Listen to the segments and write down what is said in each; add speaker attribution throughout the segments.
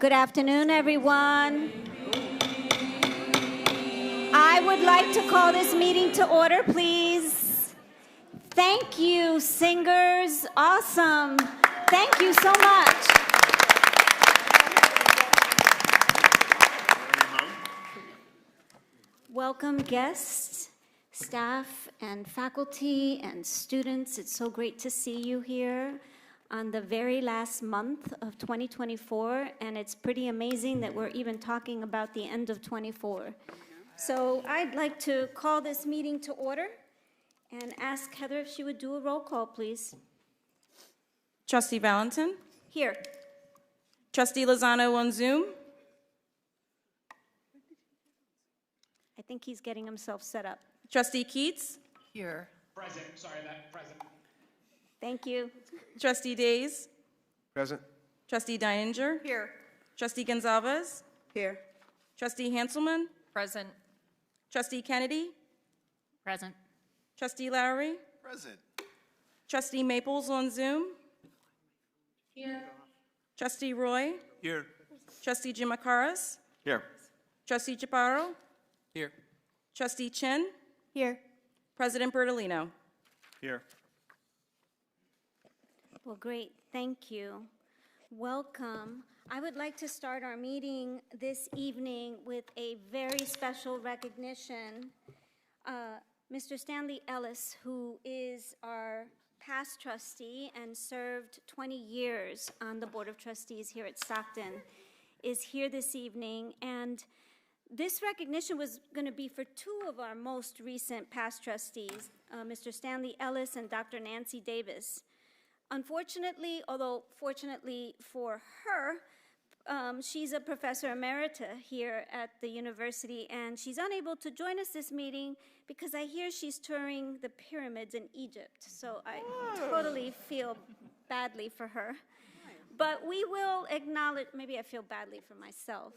Speaker 1: Good afternoon, everyone. I would like to call this meeting to order, please. Thank you, singers. Awesome. Thank you so much. Welcome, guests, staff, and faculty, and students. It's so great to see you here on the very last month of 2024, and it's pretty amazing that we're even talking about the end of 24. So I'd like to call this meeting to order and ask Heather if she would do a roll call, please.
Speaker 2: Trustee Valentin?
Speaker 1: Here.
Speaker 2: Trustee Lozano on Zoom?
Speaker 1: I think he's getting himself set up.
Speaker 2: Trustee Keats?
Speaker 3: Here.
Speaker 4: Present. Sorry, that present.
Speaker 1: Thank you.
Speaker 2: Trustee Days?
Speaker 5: Present.
Speaker 2: Trustee Deininger?
Speaker 3: Here.
Speaker 2: Trustee Gonzalez?
Speaker 3: Here.
Speaker 2: Trustee Hanselman?
Speaker 3: Present.
Speaker 2: Trustee Kennedy?
Speaker 3: Present.
Speaker 2: Trustee Lowry?
Speaker 5: Present.
Speaker 2: Trustee Maples on Zoom?
Speaker 3: Here.
Speaker 2: Trustee Roy?
Speaker 5: Here.
Speaker 2: Trustee Jimakaras?
Speaker 5: Here.
Speaker 2: Trustee Chaparro?
Speaker 5: Here.
Speaker 2: Trustee Chin?
Speaker 3: Here.
Speaker 2: President Bertolino?
Speaker 5: Here.
Speaker 1: Well, great. Thank you. Welcome. I would like to start our meeting this evening with a very special recognition. Mr. Stanley Ellis, who is our past trustee and served 20 years on the Board of Trustees here at Stockton, is here this evening. And this recognition was going to be for two of our most recent past trustees, Mr. Stanley Ellis and Dr. Nancy Davis. Unfortunately, although fortunately for her, she's a professor emerita here at the university, and she's unable to join us this meeting because I hear she's touring the pyramids in Egypt. So I totally feel badly for her. But we will acknowledge, maybe I feel badly for myself.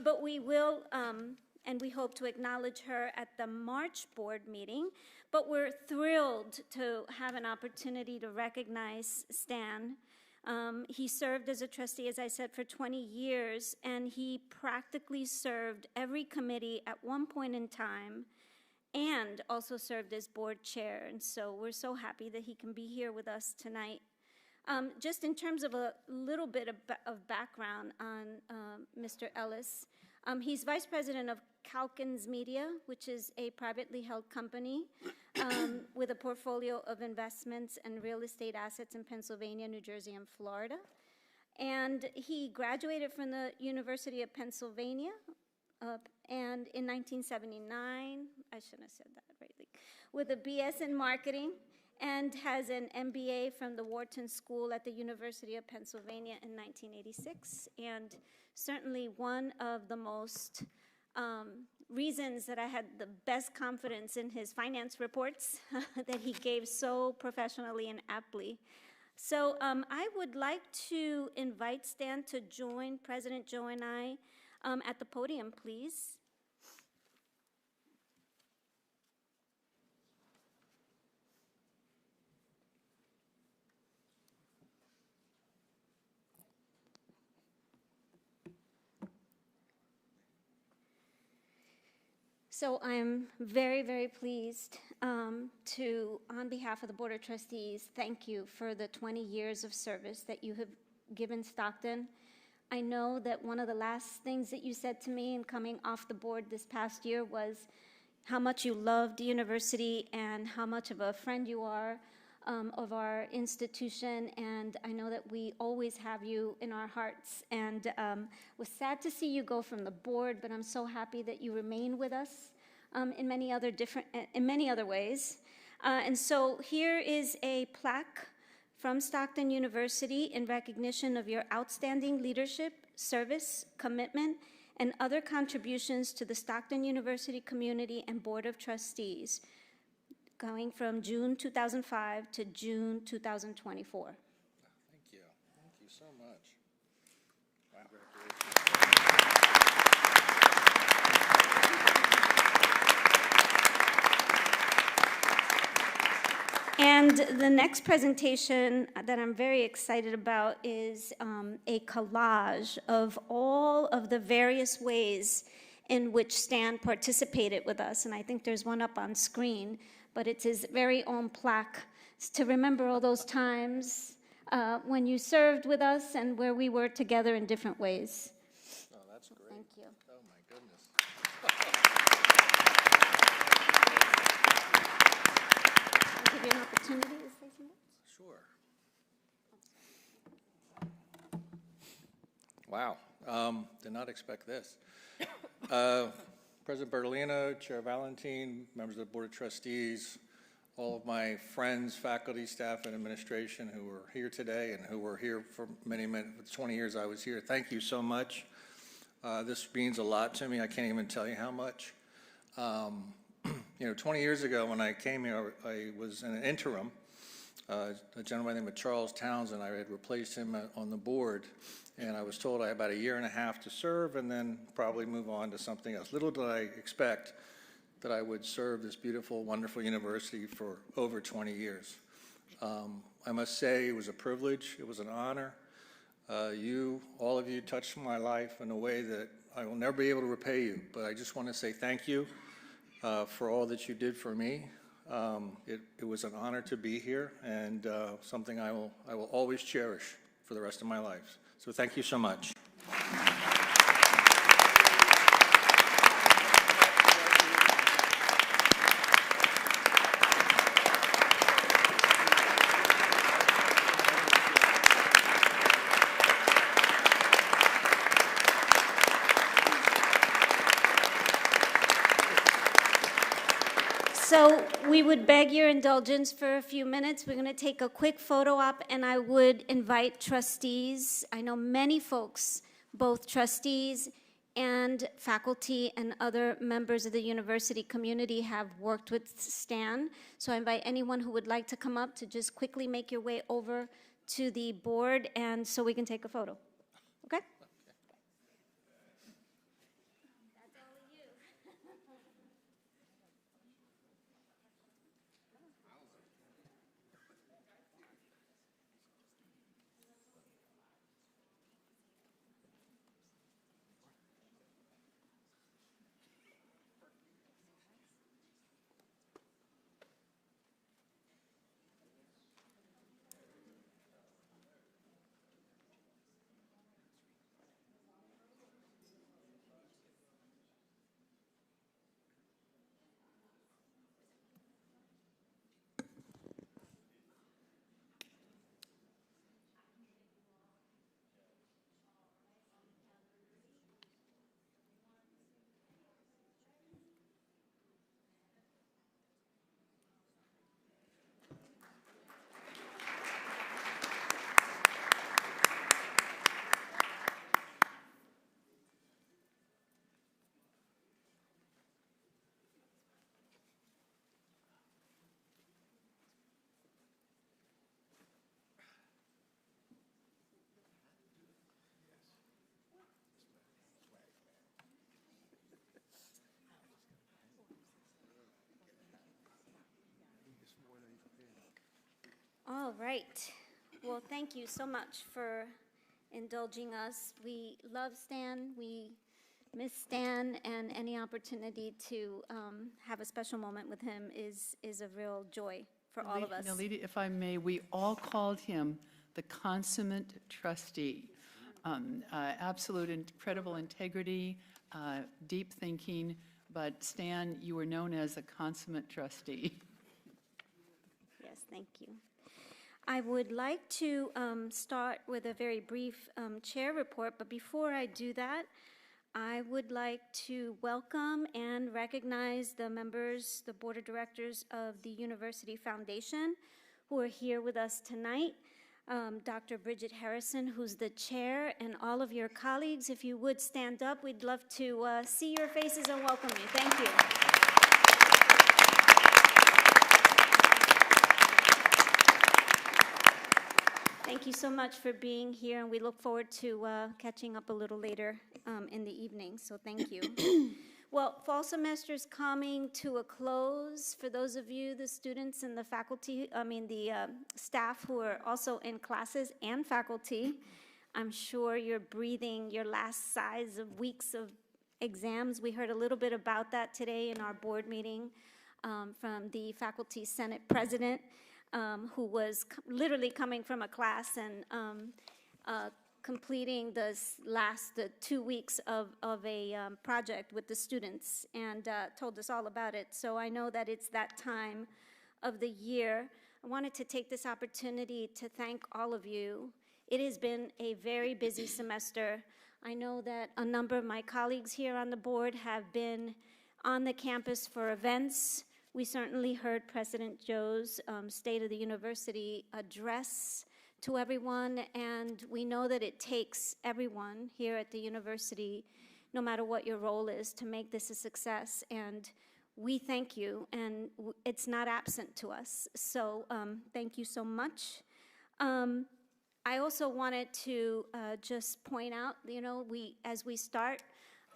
Speaker 1: But we will, and we hope to acknowledge her at the March board meeting. But we're thrilled to have an opportunity to recognize Stan. He served as a trustee, as I said, for 20 years, and he practically served every committee at one point in time and also served as board chair. And so we're so happy that he can be here with us tonight. Just in terms of a little bit of background on Mr. Ellis, he's vice president of Calkins Media, which is a privately held company with a portfolio of investments and real estate assets in Pennsylvania, New Jersey, and Florida. And he graduated from the University of Pennsylvania, and in 1979, I shouldn't have said that rightly, with a BS in marketing, and has an MBA from the Wharton School at the University of Pennsylvania in 1986, and certainly one of the most reasons that I had the best confidence in his finance reports that he gave so professionally and aptly. So I would like to invite Stan to join President Joe and I at the podium, please. So I'm very, very pleased to, on behalf of the Board of Trustees, thank you for the 20 years of service that you have given Stockton. I know that one of the last things that you said to me in coming off the board this past year was how much you loved the university and how much of a friend you are of our institution, and I know that we always have you in our hearts, and was sad to see you go from the board, but I'm so happy that you remain with us in many other ways. And so here is a plaque from Stockton University in recognition of your outstanding leadership, service, commitment, and other contributions to the Stockton University community and Board of Trustees, going from June 2005 to June 2024.
Speaker 5: Thank you. Thank you so much. Wow.
Speaker 1: And the next presentation that I'm very excited about is a collage of all of the various ways in which Stan participated with us. And I think there's one up on screen, but it's his very own plaque to remember all those times when you served with us and where we were together in different ways.
Speaker 5: Oh, that's great.
Speaker 1: Thank you.
Speaker 5: Oh, my goodness.
Speaker 1: I'll give you an opportunity to say something.
Speaker 5: Sure. Wow. Did not expect this. President Bertolino, Chair Valentine, members of the Board of Trustees, all of my friends, faculty, staff, and administration who are here today and who were here for many, 20 years I was here, thank you so much. This means a lot to me. I can't even tell you how much. 20 years ago when I came here, I was in an interim. A gentleman by the name of Charles Townsend, I had replaced him on the board, and I was told I had about 1.5 years to serve and then probably move on to something else. Little did I expect that I would serve this beautiful, wonderful university for over 20 years. I must say it was a privilege, it was an honor. All of you touched my life in a way that I will never be able to repay you, but I just want to say thank you for all that you did for me. It was an honor to be here and something I will always cherish for the rest of my life. So thank you so much.
Speaker 1: So we would beg your indulgence for a few minutes. We're going to take a quick photo op, and I would invite trustees. I know many folks, both trustees and faculty and other members of the university community have worked with Stan. So I invite anyone who would like to come up to just quickly make your way over to the board, and so we can take a photo. Okay? All right. Well, thank you so much for indulging us. We love Stan. We miss Stan, and any opportunity to have a special moment with him is a real joy for all of us.
Speaker 6: Now, Lady, if I may, we all called him the consummate trustee. Absolute incredible integrity, deep thinking, but Stan, you were known as a consummate trustee.
Speaker 1: Yes, thank you. I would like to start with a very brief chair report, but before I do that, I would like to welcome and recognize the members, the board of directors of the University Foundation who are here with us tonight. Dr. Bridget Harrison, who's the chair, and all of your colleagues, if you would stand up, we'd love to see your faces and welcome you. Thank you. Thank you so much for being here, and we look forward to catching up a little later in the evening, so thank you. Well, fall semester is coming to a close. For those of you, the students and the faculty, the staff who are also in classes and faculty, I'm sure you're breathing your last sighs of weeks of exams. We heard a little bit about that today in our board meeting from the faculty senate president, who was literally coming from a class and completing the 2 weeks of a project with the students, and told us all about it. So I know that it's that time of the year. I wanted to take this opportunity to thank all of you. It has been a very busy semester. I know that a number of my colleagues here on the board have been on the campus for events. We certainly heard President Joe's State of the University address to everyone, and we know that it takes everyone here at the university, no matter what your role is, to make this a success, and we thank you, and it's not absent to us. So thank you so much. I also wanted to just point out, as we start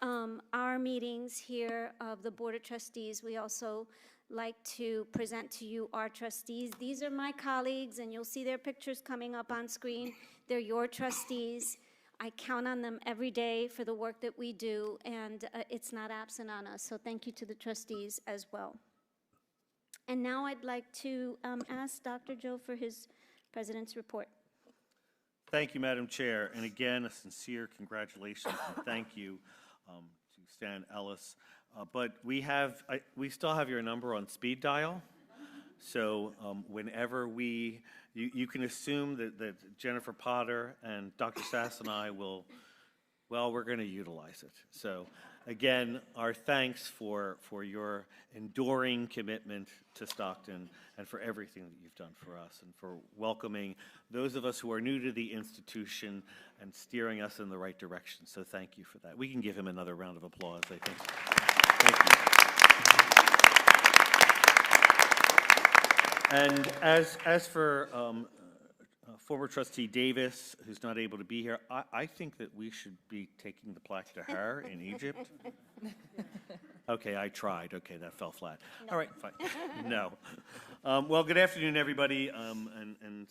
Speaker 1: our meetings here of the Board of Trustees, we also like to present to you our trustees. These are my colleagues, and you'll see their pictures coming up on screen. They're your trustees. I count on them every day for the work that we do, and it's not absent on us. So thank you to the trustees as well. And now I'd like to ask Dr. Joe for his president's report.
Speaker 7: Thank you, Madam Chair. And again, a sincere congratulations and thank you to Stan Ellis. But we still have your number on speed dial. So whenever you can assume that Jennifer Potter and Dr. Sass and I we're going to utilize it. So again, our thanks for your enduring commitment to Stockton and for everything that you've done for us and for welcoming those of us who are new to the institution and steering us in the right direction. So thank you for that. We can give him another round of applause, I think. Thank you. And as for former trustee Davis, who's not able to be here, I think that we should be taking the plaque to her in Egypt. Okay, I tried. Okay, that fell flat. No. All right, fine. No. Well, good afternoon, everybody, and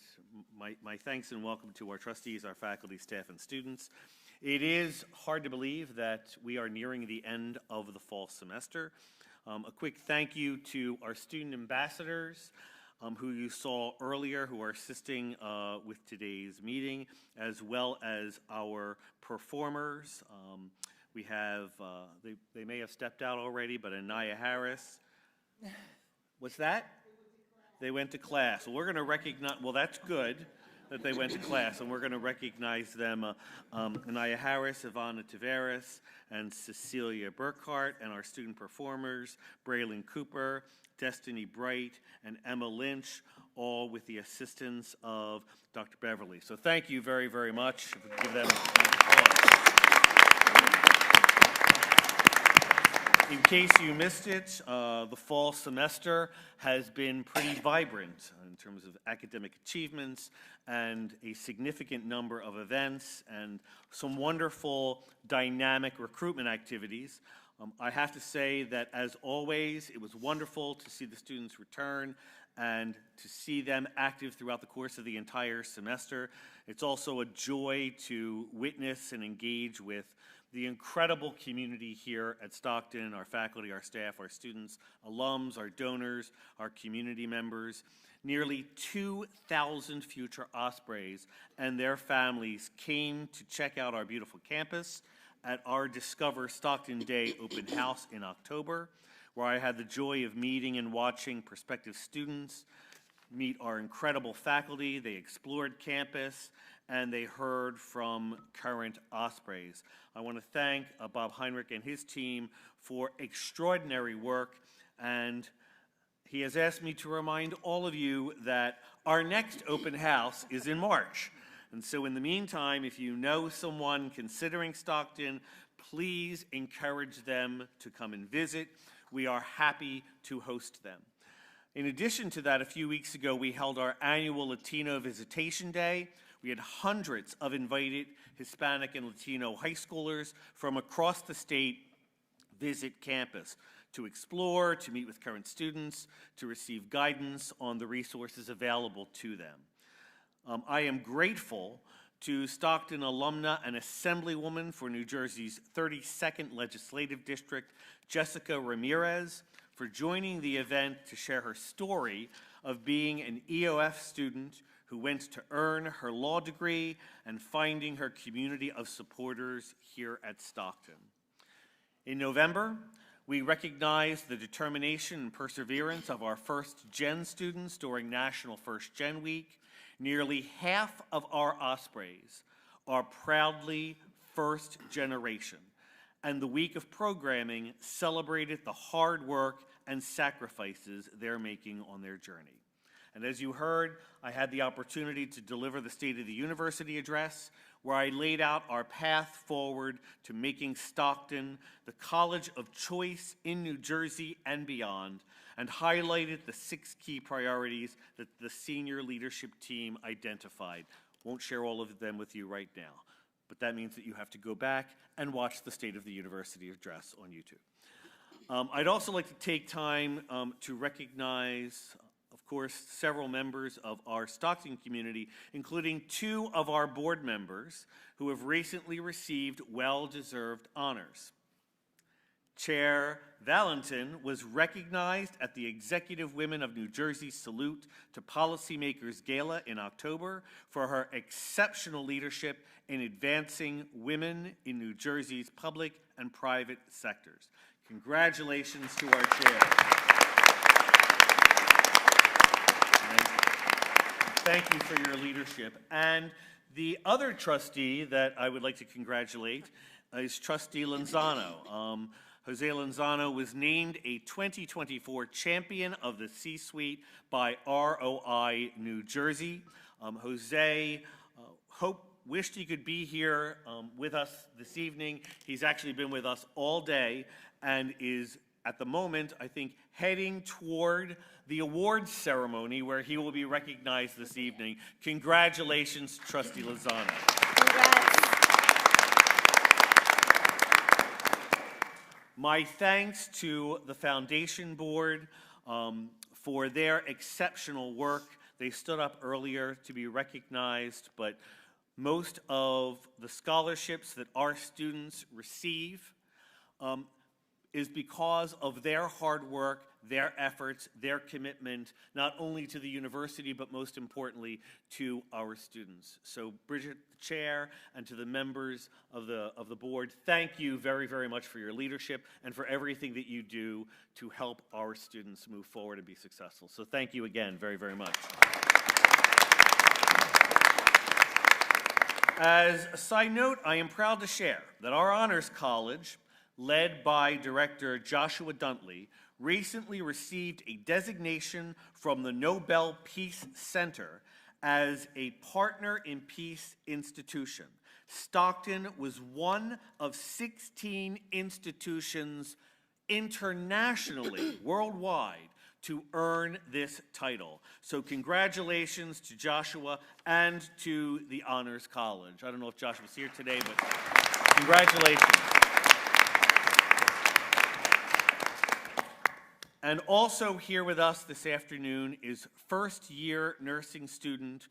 Speaker 7: my thanks and welcome to our trustees, our faculty, staff, and students. It is hard to believe that we are nearing the end of the fall semester. A quick thank you to our student ambassadors, who you saw earlier, who are assisting with today's meeting, as well as our performers. We have, they may have stepped out already, but Anaya Harris. What's that? They went to class. Well, we're going to recognize, well, that's good that they went to class, and we're going to recognize them, Anaya Harris, Ivana Taveras, and Cecilia Burkhart, and our student performers, Braylon Cooper, Destiny Bright, and Emma Lynch, all with the assistance of Dr. Beverly. So thank you very, very much. Give them In case you missed it, the fall semester has been pretty vibrant in terms of academic achievements and a significant number of events and some wonderful dynamic recruitment activities. I have to say that, as always, it was wonderful to see the students return and to see them active throughout the course of the entire semester. It's also a joy to witness and engage with the incredible community here at Stockton, our faculty, our staff, our students, alums, our donors, our community members. Nearly 2,000 future Ospreys and their families came to check out our beautiful campus at our Discover Stockton Day open house in October, where I had the joy of meeting and watching prospective students meet our incredible faculty. They explored campus, and they heard from current Ospreys. I want to thank Bob Heinrich and his team for extraordinary work, and he has asked me to remind all of you that our next open house is in March. And so in the meantime, if you know someone considering Stockton, please encourage them to come and visit. We are happy to host them. In addition to that, a few weeks ago, we held our annual Latino Visitation Day. We had hundreds of invited Hispanic and Latino high schoolers from across the state visit campus, to explore, to meet with current students, to receive guidance on the resources available to them. I am grateful to Stockton alumna and Assemblywoman for New Jersey's 32nd Legislative District, Jessica Ramirez, for joining the event to share her story of being an EOF student who went to earn her law degree and finding her community of supporters here at Stockton. In November, we recognized the determination and perseverance of our first-gen students during National First Gen Week. Nearly half of our Ospreys are proudly first generation, and the week of programming celebrated the hard work and sacrifices they're making on their journey. And as you heard, I had the opportunity to deliver the State of the University address, where I laid out our path forward to making Stockton the college of choice in New Jersey and beyond, and highlighted the 6 key priorities that the senior leadership team identified. Won't share all of them with you right now, but that means that you have to go back and watch the State of the University address on YouTube. I'd also like to take time to recognize, of course, several members of our Stockton community, including 2 of our board members who have recently received well-deserved honors. Chair Valentin was recognized at the Executive Women of New Jersey Salute to Policymakers Gala in October for her exceptional leadership in advancing women in New Jersey's public and private sectors. Congratulations to our chair. Thank you for your leadership. And the other trustee that I would like to congratulate is Trustee Lanzano. Jose Lanzano was named a 2024 Champion of the C-Suite by ROI New Jersey. Jose wished he could be here with us this evening. He's actually been with us all day and is, at the moment, I think, heading toward the awards ceremony where he will be recognized this evening. Congratulations, Trustee Lozano.
Speaker 1: Congrats.
Speaker 7: My thanks to the Foundation Board for their exceptional work. They stood up earlier to be recognized, but most of the scholarships that our students receive is because of their hard work, their efforts, their commitment, not only to the university, but most importantly, to our students. So Bridget, the chair, and to the members of the board, thank you very, very much for your leadership and for everything that you do to help our students move forward and be successful. So thank you again very, very much. As a side note, I am proud to share that our Honors College, led by Director Joshua Duntley, recently received a designation from the Nobel Peace Center as a Partner in Peace institution. Stockton was one of 16 institutions internationally, worldwide, to earn this title. So congratulations to Joshua and to the Honors College. I don't know if Joshua's here today, but congratulations. And also here with us this afternoon is first-year nursing student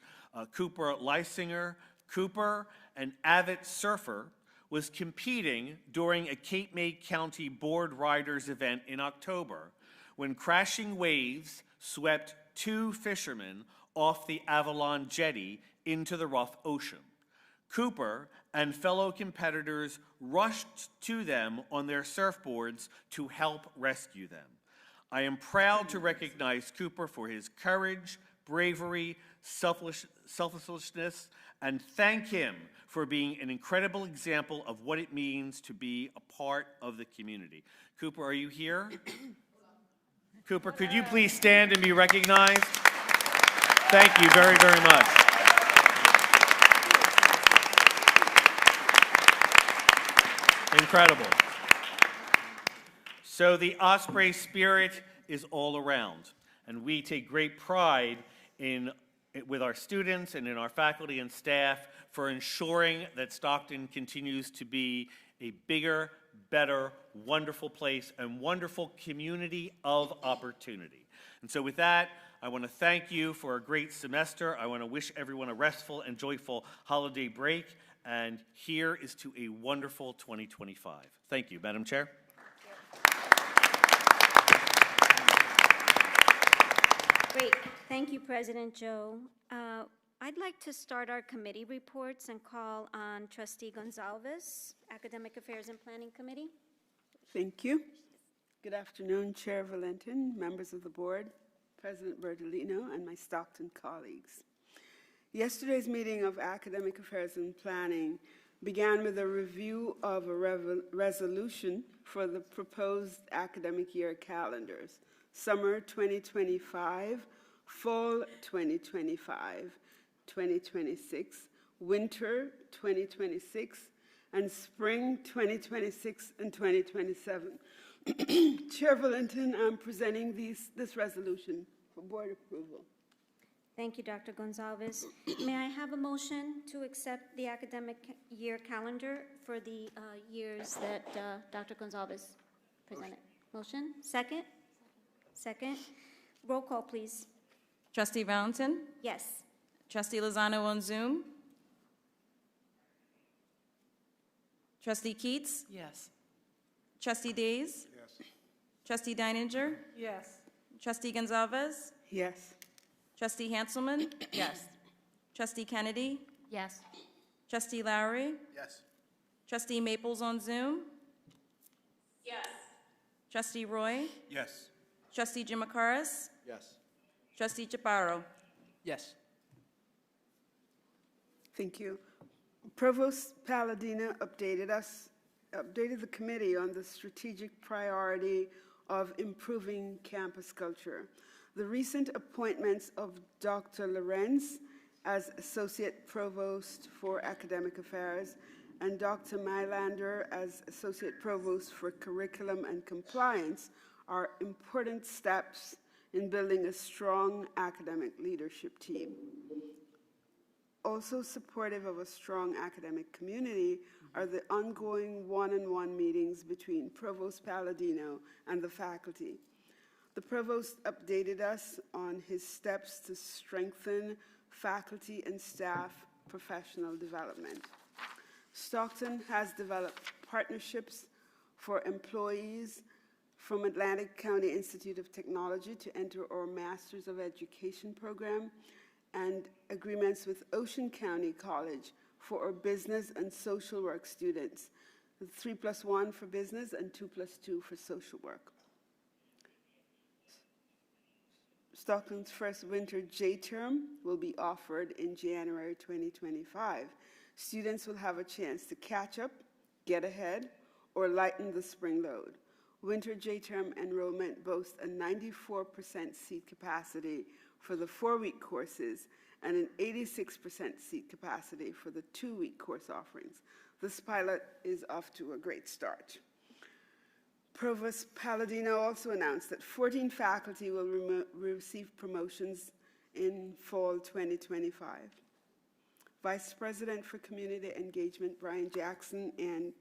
Speaker 7: Cooper Leisinger. Cooper, an avid surfer, was competing during a Cape May County Board Riders event in October when crashing waves swept 2 fishermen off the Avalon Jetty into the rough ocean. Cooper and fellow competitors rushed to them on their surfboards to help rescue them. I am proud to recognize Cooper for his courage, bravery, selflessness, and thank him for being an incredible example of what it means to be a part of the community. Cooper, are you here? Cooper, could you please stand and be recognized? Thank you very, very much. Incredible. So the Osprey spirit is all around, and we take great pride with our students and in our faculty and staff for ensuring that Stockton continues to be a bigger, better, wonderful place and wonderful community of opportunity. And so with that, I want to thank you for a great semester. I want to wish everyone a restful and joyful holiday break. And here is to a wonderful 2025. Thank you, Madam Chair.
Speaker 1: Great. Thank you, President Joe. I'd like to start our committee reports and call on Trustee Gonzalez, Academic Affairs and Planning Committee.
Speaker 8: Thank you. Good afternoon, Chair Valentin, members of the board, President Bertolino, and my Stockton colleagues. Yesterday's meeting of Academic Affairs and Planning began with a review of a resolution for the proposed academic year calendars, summer 2025, fall 2025, 2026, winter 2026, and spring 2026 and 2027. Chair Valentin, I'm presenting this resolution for board approval.
Speaker 1: Thank you, Dr. Gonzalez. May I have a motion to accept the academic year calendar for the years that Dr. Gonzalez presented? Motion? Second? Second. Roll call, please.
Speaker 2: Trustee Valentin?
Speaker 1: Yes.
Speaker 2: Trustee Lozano on Zoom? Trustee Keats?
Speaker 6: Yes.
Speaker 2: Trustee Days?
Speaker 5: Yes.
Speaker 2: Trustee Deininger?
Speaker 6: Yes.
Speaker 2: Trustee Gonzalez?
Speaker 8: Yes.
Speaker 2: Trustee Hanselman?
Speaker 6: Yes.
Speaker 2: Trustee Kennedy?
Speaker 3: Yes.
Speaker 2: Trustee Lowry?
Speaker 5: Yes.
Speaker 2: Trustee Maples on Zoom? Yes. Trustee Roy?
Speaker 5: Yes.
Speaker 2: Trustee Jimakaras?
Speaker 5: Yes.
Speaker 2: Trustee Chaparro?
Speaker 9: Yes.
Speaker 8: Thank you. Provost Palladino updated the committee on the strategic priority of improving campus culture. The recent appointments of Dr. Lorenz as Associate Provost for Academic Affairs and Dr. Mylander as Associate Provost for Curriculum and Compliance are important steps in building a strong academic leadership team. Also supportive of a strong academic community are the ongoing one-on-one meetings between Provost Palladino and the faculty. The Provost updated us on his steps to strengthen faculty and staff professional development. Stockton has developed partnerships for employees from Atlantic County Institute of Technology to enter our Masters of Education program, and agreements with Ocean County College for our business and social work students, 3+1 for business and 2+2 for social work. Stockton's first winter J-term will be offered in January 2025. Students will have a chance to catch up, get ahead, or lighten the spring load. Winter J-term enrollment boasts a 94% seat capacity for the 4-week courses and an 86% seat capacity for the 2-week course offerings. This pilot is off to a great start. Provost Palladino also announced that 14 faculty will receive promotions in fall 2025. Vice President for Community Engagement Brian Jackson and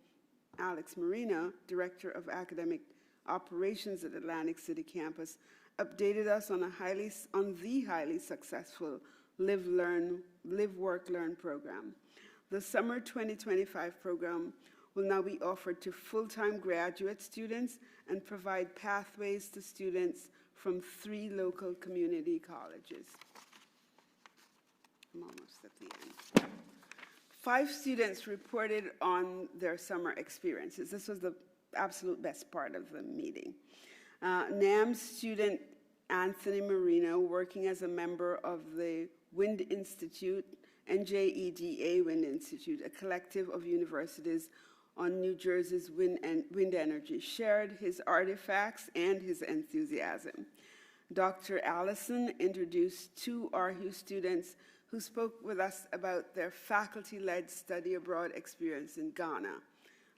Speaker 8: Alex Marino, Director of Academic Operations at Atlantic City Campus, updated us on the highly successful Live, Work, Learn program. The summer 2025 program will now be offered to full-time graduate students and provide pathways to students from 3 local community colleges. I'm almost at the end. 5 students reported on their summer experiences. This was the absolute best part of the meeting. NAM student Anthony Marino, working as a member of the Wind Institute, NJEDA Wind Institute, a collective of universities on New Jersey's wind energy, shared his artifacts and his enthusiasm. Dr. Allison introduced 2 RHU students who spoke with us about their faculty-led study abroad experience in Ghana.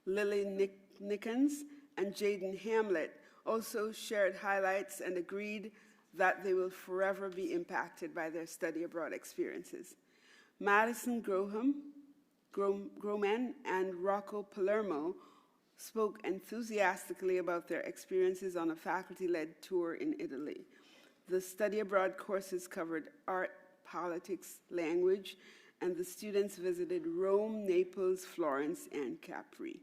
Speaker 8: Lily Nickens and Jaden Hamlet also shared highlights and agreed that they will forever be impacted by their study abroad experiences. Madison Groman and Rocco Palermo spoke enthusiastically about their experiences on a faculty-led tour in Italy. The study abroad courses covered art, politics, language, and the students visited Rome, Naples, Florence, and Capri.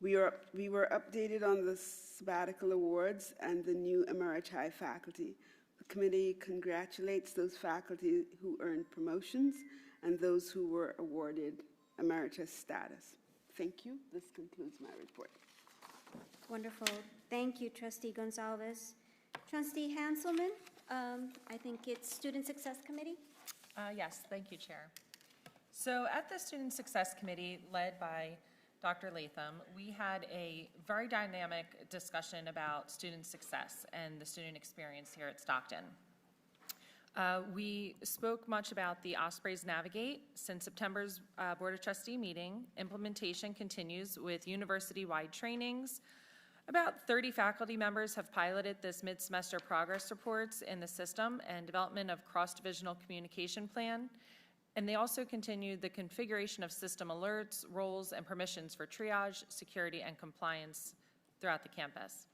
Speaker 8: We were updated on the sabbatical awards and the new emeriti faculty. The committee congratulates those faculty who earned promotions and those who were awarded emeritus status. Thank you. This concludes my report.
Speaker 1: Wonderful. Thank you, Trustee Gonzalez. Trustee Hanselman, I think it's Student Success Committee.
Speaker 9: Yes, thank you, Chair. So at the Student Success Committee, led by Dr. Latham, we had a very dynamic discussion about student success and the student experience here at Stockton. We spoke much about the Ospreys Navigate. Since September's Board of Trustee meeting, implementation continues with university-wide trainings. About 30 faculty members have piloted this mid-semester progress reports in the system and development of cross-divisional communication plan. And they also continued the configuration of system alerts, roles, and permissions for triage, security, and compliance throughout the campus.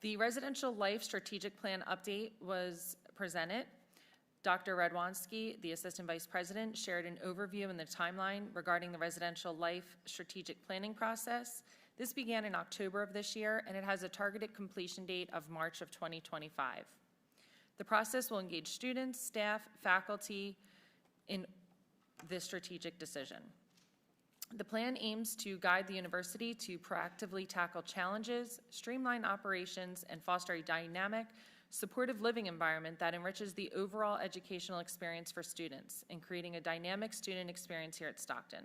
Speaker 9: The Residential Life Strategic Plan update was presented. Dr. Radwanski, the Assistant Vice President, shared an overview and the timeline regarding the Residential Life Strategic Planning process. This began in October of this year, and it has a targeted completion date of March of 2025. The process will engage students, staff, faculty in this strategic decision. The plan aims to guide the university to proactively tackle challenges, streamline operations, and foster a dynamic, supportive living environment that enriches the overall educational experience for students and creating a dynamic student experience here at Stockton.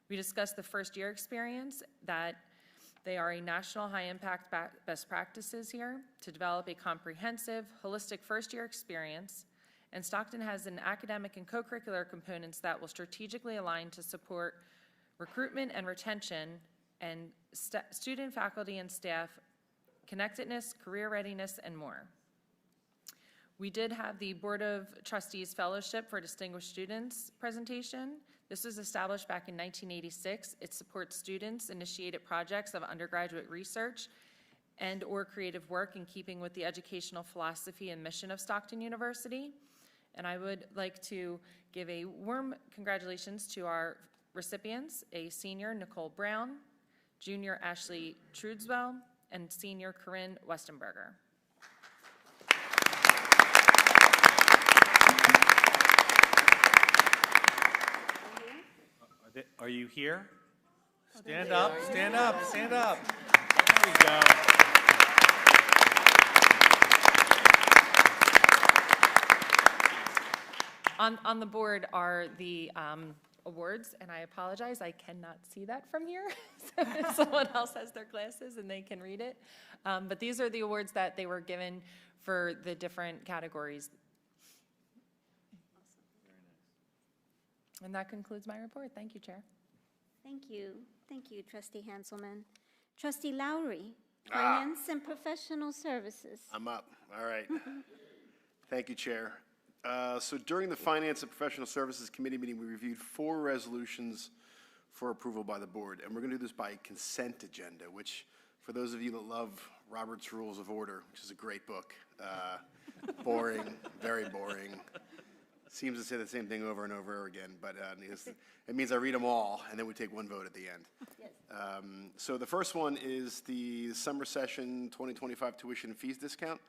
Speaker 9: We discussed the first year experience, that they are a national high-impact best practices here to develop a comprehensive, holistic first-year experience, and Stockton has an academic and co-curricular components that will strategically align to support recruitment and retention and student, faculty, and staff connectedness, career readiness, and more. We did have the Board of Trustees Fellowship for Distinguished Students presentation. This was established back in 1986. It supports students-initiated projects of undergraduate research and or creative work in keeping with the educational philosophy and mission of Stockton University. And I would like to give a warm congratulations to our recipients, a senior, Nicole Brown, junior, Ashley Trudswell, and senior, Corinne Westenberger.
Speaker 7: Are you here? Stand up, stand up, stand up. There we go.
Speaker 9: On the board are the awards, and I apologize, I cannot see that from here. So if someone else has their glasses and they can read it. But these are the awards that they were given for the different categories. And that concludes my report. Thank you, Chair.
Speaker 1: Thank you. Thank you, Trustee Hanselman. Trustee Lowry, Finance and Professional Services.
Speaker 10: I'm up. All right. Thank you, Chair. So during the Finance and Professional Services Committee meeting, we reviewed 4 resolutions for approval by the board. And we're going to do this by consent agenda, which for those of you that love Robert's Rules of Order, which is a great book, boring, very boring. Seems to say the same thing over and over again, but it means I read them all, and then we take one vote at the end.
Speaker 1: Yes.
Speaker 10: So the first one is the summer session 2025 tuition and fees discount.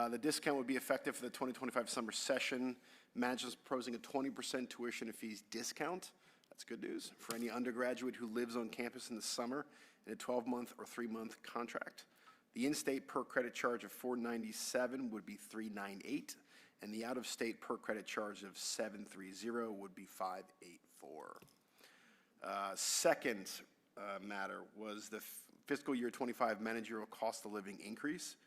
Speaker 10: The discount would be effective for the 2025 summer session. Management is proposing a 20% tuition and fees discount. That's good news for any undergraduate who lives on campus in the summer in a 12-month or 3-month contract. The in-state per credit charge of $497 would be $398. And the out-of-state per credit charge of $730 would be $584. Second matter was the fiscal year 25 managerial cost of living increase.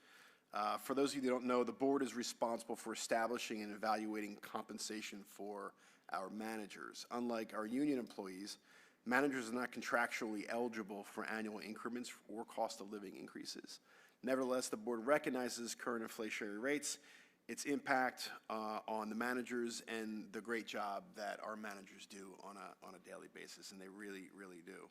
Speaker 10: For those of you that don't know, the board is responsible for establishing and evaluating compensation for our managers. Unlike our union employees, managers are not contractually eligible for annual increments or cost of living increases. Nevertheless, the board recognizes current inflationary rates, its impact on the managers, and the great job that our managers do on a daily basis, and they really, really do.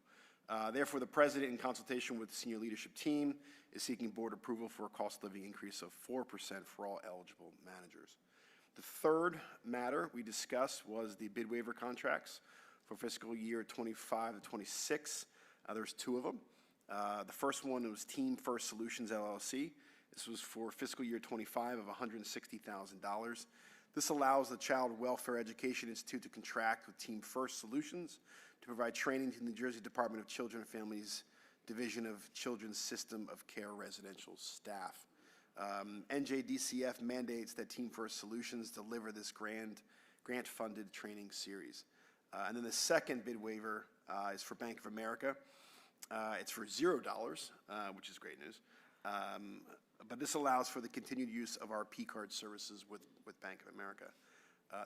Speaker 10: Therefore, the president, in consultation with the senior leadership team, is seeking board approval for a cost of living increase of 4% for all eligible managers. The third matter we discussed was the bid waiver contracts for fiscal year 25 to 26. There's two of them. The first one was Team First Solutions LLC. This was for fiscal year 25 of $160,000. This allows the Child Welfare Education Institute to contract with Team First Solutions to provide training to the New Jersey Department of Children and Families Division of Children's System of Care residential staff. NJDCF mandates that Team First Solutions deliver this grant-funded training series. And then the second bid waiver is for Bank of America. It's for $0, which is great news. But this allows for the continued use of our P-card services with Bank of America.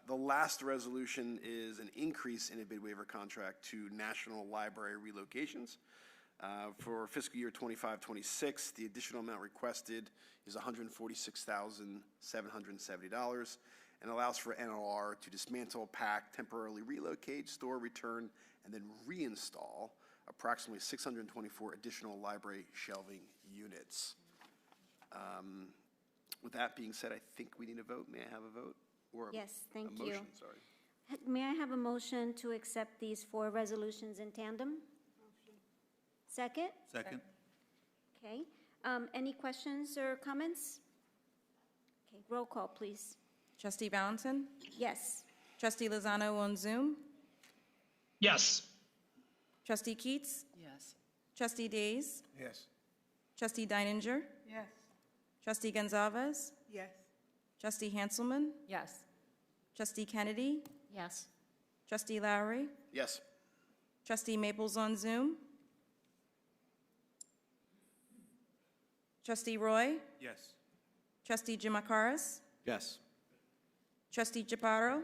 Speaker 10: The last resolution is an increase in a bid waiver contract to National Library relocations. For fiscal year 25-26, the additional amount requested is $146,770 and allows for NLR to dismantle, pack, temporarily relocate, store, return, and then reinstall approximately 624 additional library shelving units. With that being said, I think we need a vote. May I have a vote? Or
Speaker 1: Yes, thank
Speaker 10: a
Speaker 1: you.
Speaker 10: motion, sorry.
Speaker 1: May I have a motion to accept these 4 resolutions in tandem? Second?
Speaker 5: Second.
Speaker 1: Okay. Any questions or comments? Okay, roll call, please.
Speaker 2: Trustee Valentin?
Speaker 1: Yes.
Speaker 2: Trustee Lozano on Zoom?
Speaker 4: Yes.
Speaker 2: Trustee Keats?
Speaker 6: Yes.
Speaker 2: Trustee Days?
Speaker 5: Yes.
Speaker 2: Trustee Deininger?
Speaker 8: Yes.
Speaker 2: Trustee Gonzalez?
Speaker 8: Yes.
Speaker 2: Trustee Hanselman?
Speaker 9: Yes.
Speaker 2: Trustee Kennedy?
Speaker 3: Yes.
Speaker 2: Trustee Lowry?
Speaker 10: Yes.
Speaker 2: Trustee Maples on Zoom? Trustee Roy?
Speaker 5: Yes.
Speaker 2: Trustee Jimakaris?
Speaker 5: Yes.
Speaker 2: Trustee Chaparro?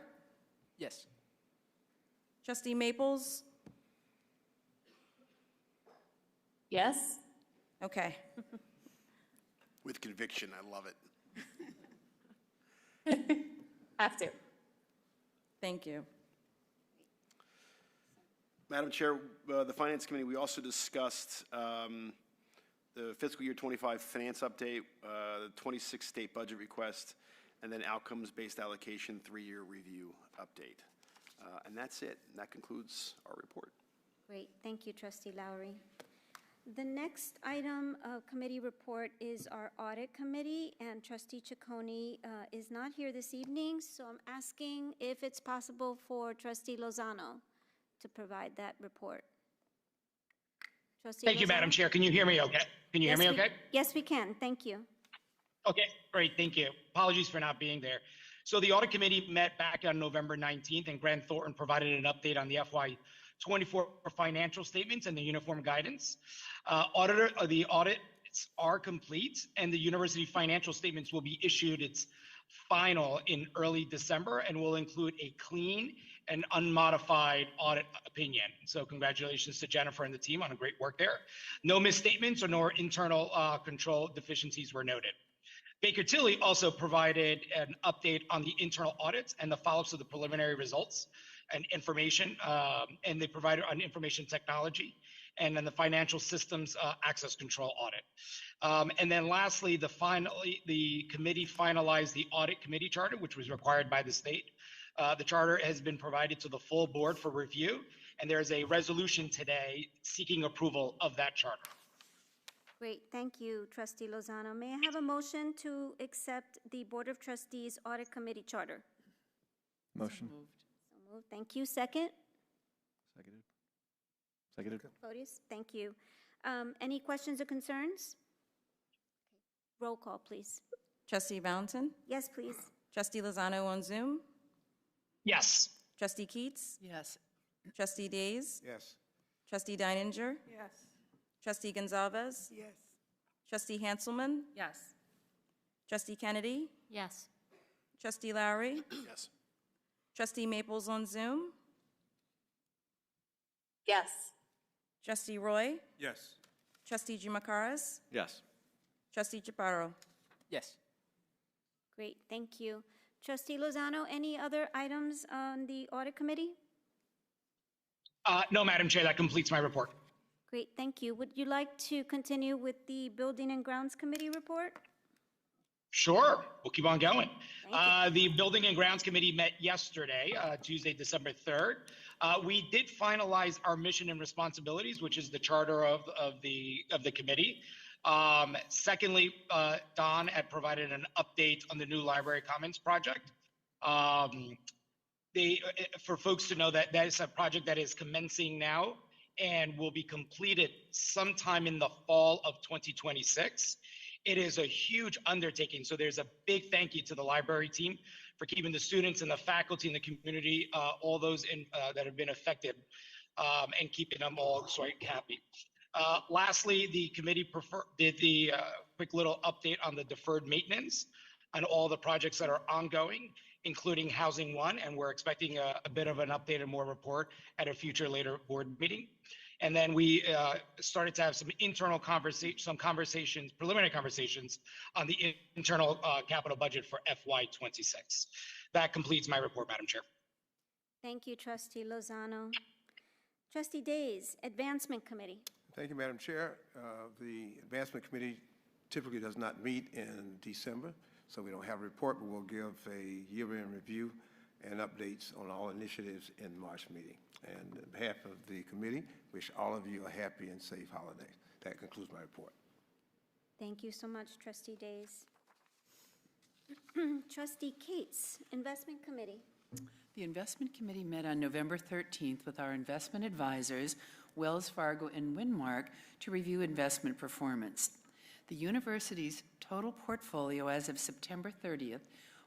Speaker 6: Yes.
Speaker 2: Trustee Maples?
Speaker 3: Yes.
Speaker 2: Okay.
Speaker 10: With conviction, I love it.
Speaker 3: Have to.
Speaker 2: Thank you.
Speaker 10: Madam Chair, the Finance Committee, we also discussed the fiscal year 25 finance update, the 26 state budget request, and then outcomes-based allocation 3-year review update. And that's it. And that concludes our report.
Speaker 1: Great, thank you, Trustee Lowry. The next item of committee report is our Audit Committee, and Trustee Ciccone is not here this evening, so I'm asking if it's possible for Trustee Lozano to provide that report. Trustee
Speaker 4: Thank you, Madam
Speaker 1: Lozano?
Speaker 4: Chair. Can you hear me okay? Can you hear me
Speaker 1: Yes,
Speaker 4: okay?
Speaker 1: Yes, we can, thank you.
Speaker 4: Okay, great, thank you. Apologies for not being there. So the Audit Committee met back on November 19th, and Grant Thornton provided an update on the FY24 financial statements and the uniform guidance. The audits are complete, and the university financial statements will be issued its final in early December and will include a clean and unmodified audit opinion. So congratulations to Jennifer and the team on a great work there. No misstatements or nor internal control deficiencies were noted. Baker Tilly also provided an update on the internal audits and the follow-ups of the preliminary results and information, and they provided on information technology and then the financial systems access control audit. And then lastly, the committee finalized the audit committee charter, which was required by the state. The charter has been provided to the full board for review, and there is a resolution today seeking approval of that charter.
Speaker 1: Great, thank you, Trustee Lozano. May I have a motion to accept the Board of Trustees Audit Committee Charter?
Speaker 5: Motion.
Speaker 1: So moved, thank you. Second?
Speaker 5: Seconded. Seconded.
Speaker 1: Fotis, thank you. Any questions or concerns? Roll call, please.
Speaker 2: Trustee Valentin?
Speaker 1: Yes, please.
Speaker 2: Trustee Lozano on Zoom?
Speaker 4: Yes.
Speaker 2: Trustee Keats?
Speaker 6: Yes.
Speaker 2: Trustee Days?
Speaker 5: Yes.
Speaker 2: Trustee Deininger?
Speaker 8: Yes.
Speaker 2: Trustee Gonzalez?
Speaker 8: Yes.
Speaker 2: Trustee Hanselman?
Speaker 9: Yes.
Speaker 2: Trustee Kennedy?
Speaker 3: Yes.
Speaker 2: Trustee Lowry?
Speaker 10: Yes.
Speaker 2: Trustee Maples on Zoom?
Speaker 3: Yes.
Speaker 2: Trustee Roy?
Speaker 5: Yes.
Speaker 2: Trustee Jimakaris?
Speaker 5: Yes.
Speaker 2: Trustee Chaparro?
Speaker 6: Yes.
Speaker 1: Great, thank you. Trustee Lozano, any other items on the Audit Committee?
Speaker 4: No, Madam Chair, that completes my report.
Speaker 1: Great, thank you. Would you like to continue with the Building and Grounds Committee report?
Speaker 4: Sure, we'll keep on going.
Speaker 1: Thank
Speaker 4: The Building and Grounds Committee met yesterday, Tuesday, December 3rd. We did finalize our mission and responsibilities, which is the charter of the committee. Secondly, Don had provided an update on the new Library Commons project. For folks to know that is a project that is commencing now and will be completed sometime in the fall of 2026. It is a huge undertaking, so there's a big thank you to the library team for keeping the students and the faculty and the community, all those that have been affected, and keeping them all sort of happy. Lastly, the committee did the quick little update on the deferred maintenance on all the projects that are ongoing, including Housing One, and we're expecting a bit of an update and more report at a future later board meeting. And then we started to have some internal conversations, preliminary conversations on the internal capital budget for FY26. That completes my report, Madam Chair.
Speaker 1: Thank you, Trustee Lozano. Trustee Days, Advancement Committee.
Speaker 11: Thank you, Madam Chair. The Advancement Committee typically does not meet in December, so we don't have a report, but we'll give a year-end review and updates on all initiatives in March meeting. And on behalf of the committee, wish all of you a happy and safe holiday. That concludes my report.
Speaker 1: Thank you so much, Trustee Days. Trustee Cates, Investment Committee.
Speaker 6: The Investment Committee met on November 13th with our investment advisors, Wells Fargo and Winmark, to review investment performance. The university's total portfolio as of September 30th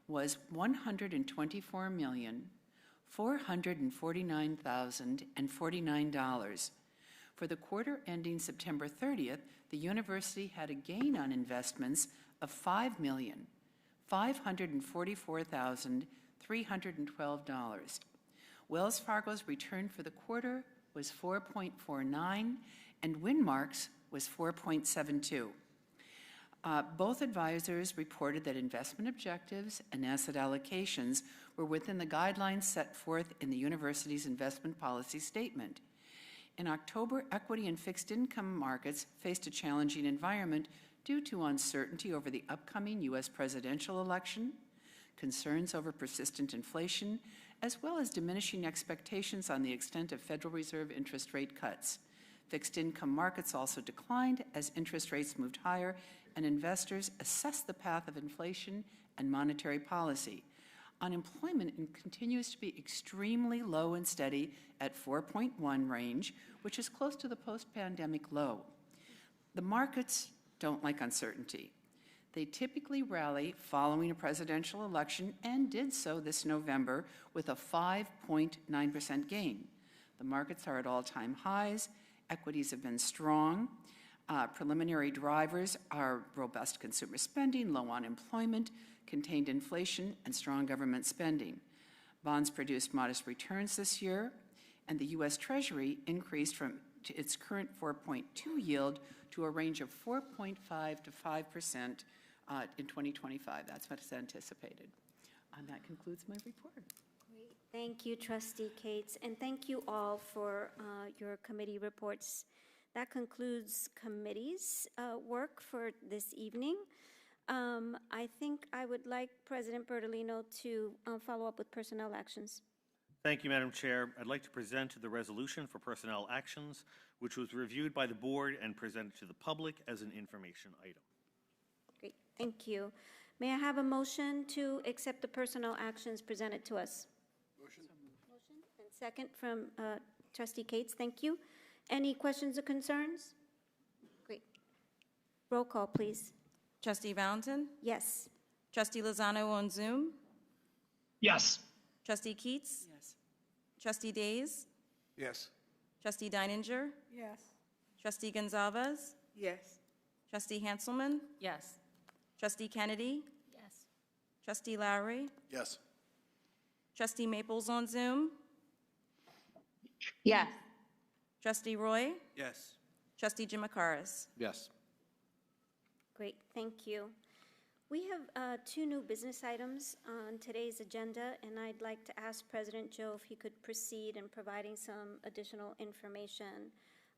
Speaker 6: was $124,449,049. For the quarter ending September 30th, the university had a gain on investments of $5,544,312. Wells Fargo's return for the quarter was 4.49, and Winmark's was 4.72. Both advisors reported that investment objectives and asset allocations were within the guidelines set forth in the university's investment policy statement. In October, equity and fixed income markets faced a challenging environment due to uncertainty over the upcoming U.S. presidential election, concerns over persistent inflation, as well as diminishing expectations on the extent of Federal Reserve interest rate cuts. Fixed income markets also declined as interest rates moved higher and investors assessed the path of inflation and monetary policy. Unemployment continues to be extremely low and steady at 4.1 range, which is close to the post-pandemic low. The markets don't like uncertainty. They typically rally following a presidential election and did so this November with a 5.9% gain. The markets are at all-time highs. Equities have been strong. Preliminary drivers are robust consumer spending, low unemployment, contained inflation, and strong government spending. Bonds produced modest returns this year, and the U.S. Treasury increased from its current 4.2 yield to a range of 4.5 to 5% in 2025. That's what's anticipated. And that concludes my report.
Speaker 1: Great. Thank you, Trustee Cates, and thank you all for your committee reports. That concludes committee's work for this evening. I think I would like President Bertolino to follow up with personnel actions.
Speaker 7: Thank you, Madam Chair. I'd like to present the resolution for personnel actions, which was reviewed by the board and presented to the public as an information item.
Speaker 1: Great, thank you. May I have a motion to accept the personnel actions presented to us? Motion. Motion and second from Trustee Cates. Thank you. Any questions or concerns? Great. Roll call, please.
Speaker 2: Trustee Valentin?
Speaker 1: Yes.
Speaker 2: Trustee Lozano on Zoom?
Speaker 4: Yes.
Speaker 2: Trustee Keats?
Speaker 6: Yes.
Speaker 2: Trustee Days?
Speaker 11: Yes.
Speaker 2: Trustee Deininger?
Speaker 8: Yes.
Speaker 2: Trustee Gonzalez?
Speaker 8: Yes.
Speaker 2: Trustee Hanselman?
Speaker 9: Yes.
Speaker 2: Trustee Kennedy?
Speaker 9: Yes.
Speaker 2: Trustee Lowry?
Speaker 10: Yes.
Speaker 2: Trustee Maples on Zoom?
Speaker 3: Yes.
Speaker 2: Trustee Roy?
Speaker 11: Yes.
Speaker 2: Trustee Jimakaras?
Speaker 5: Yes.
Speaker 1: Great, thank you. We have two new business items on today's agenda, and I'd like to ask President Joe if he could proceed in providing some additional information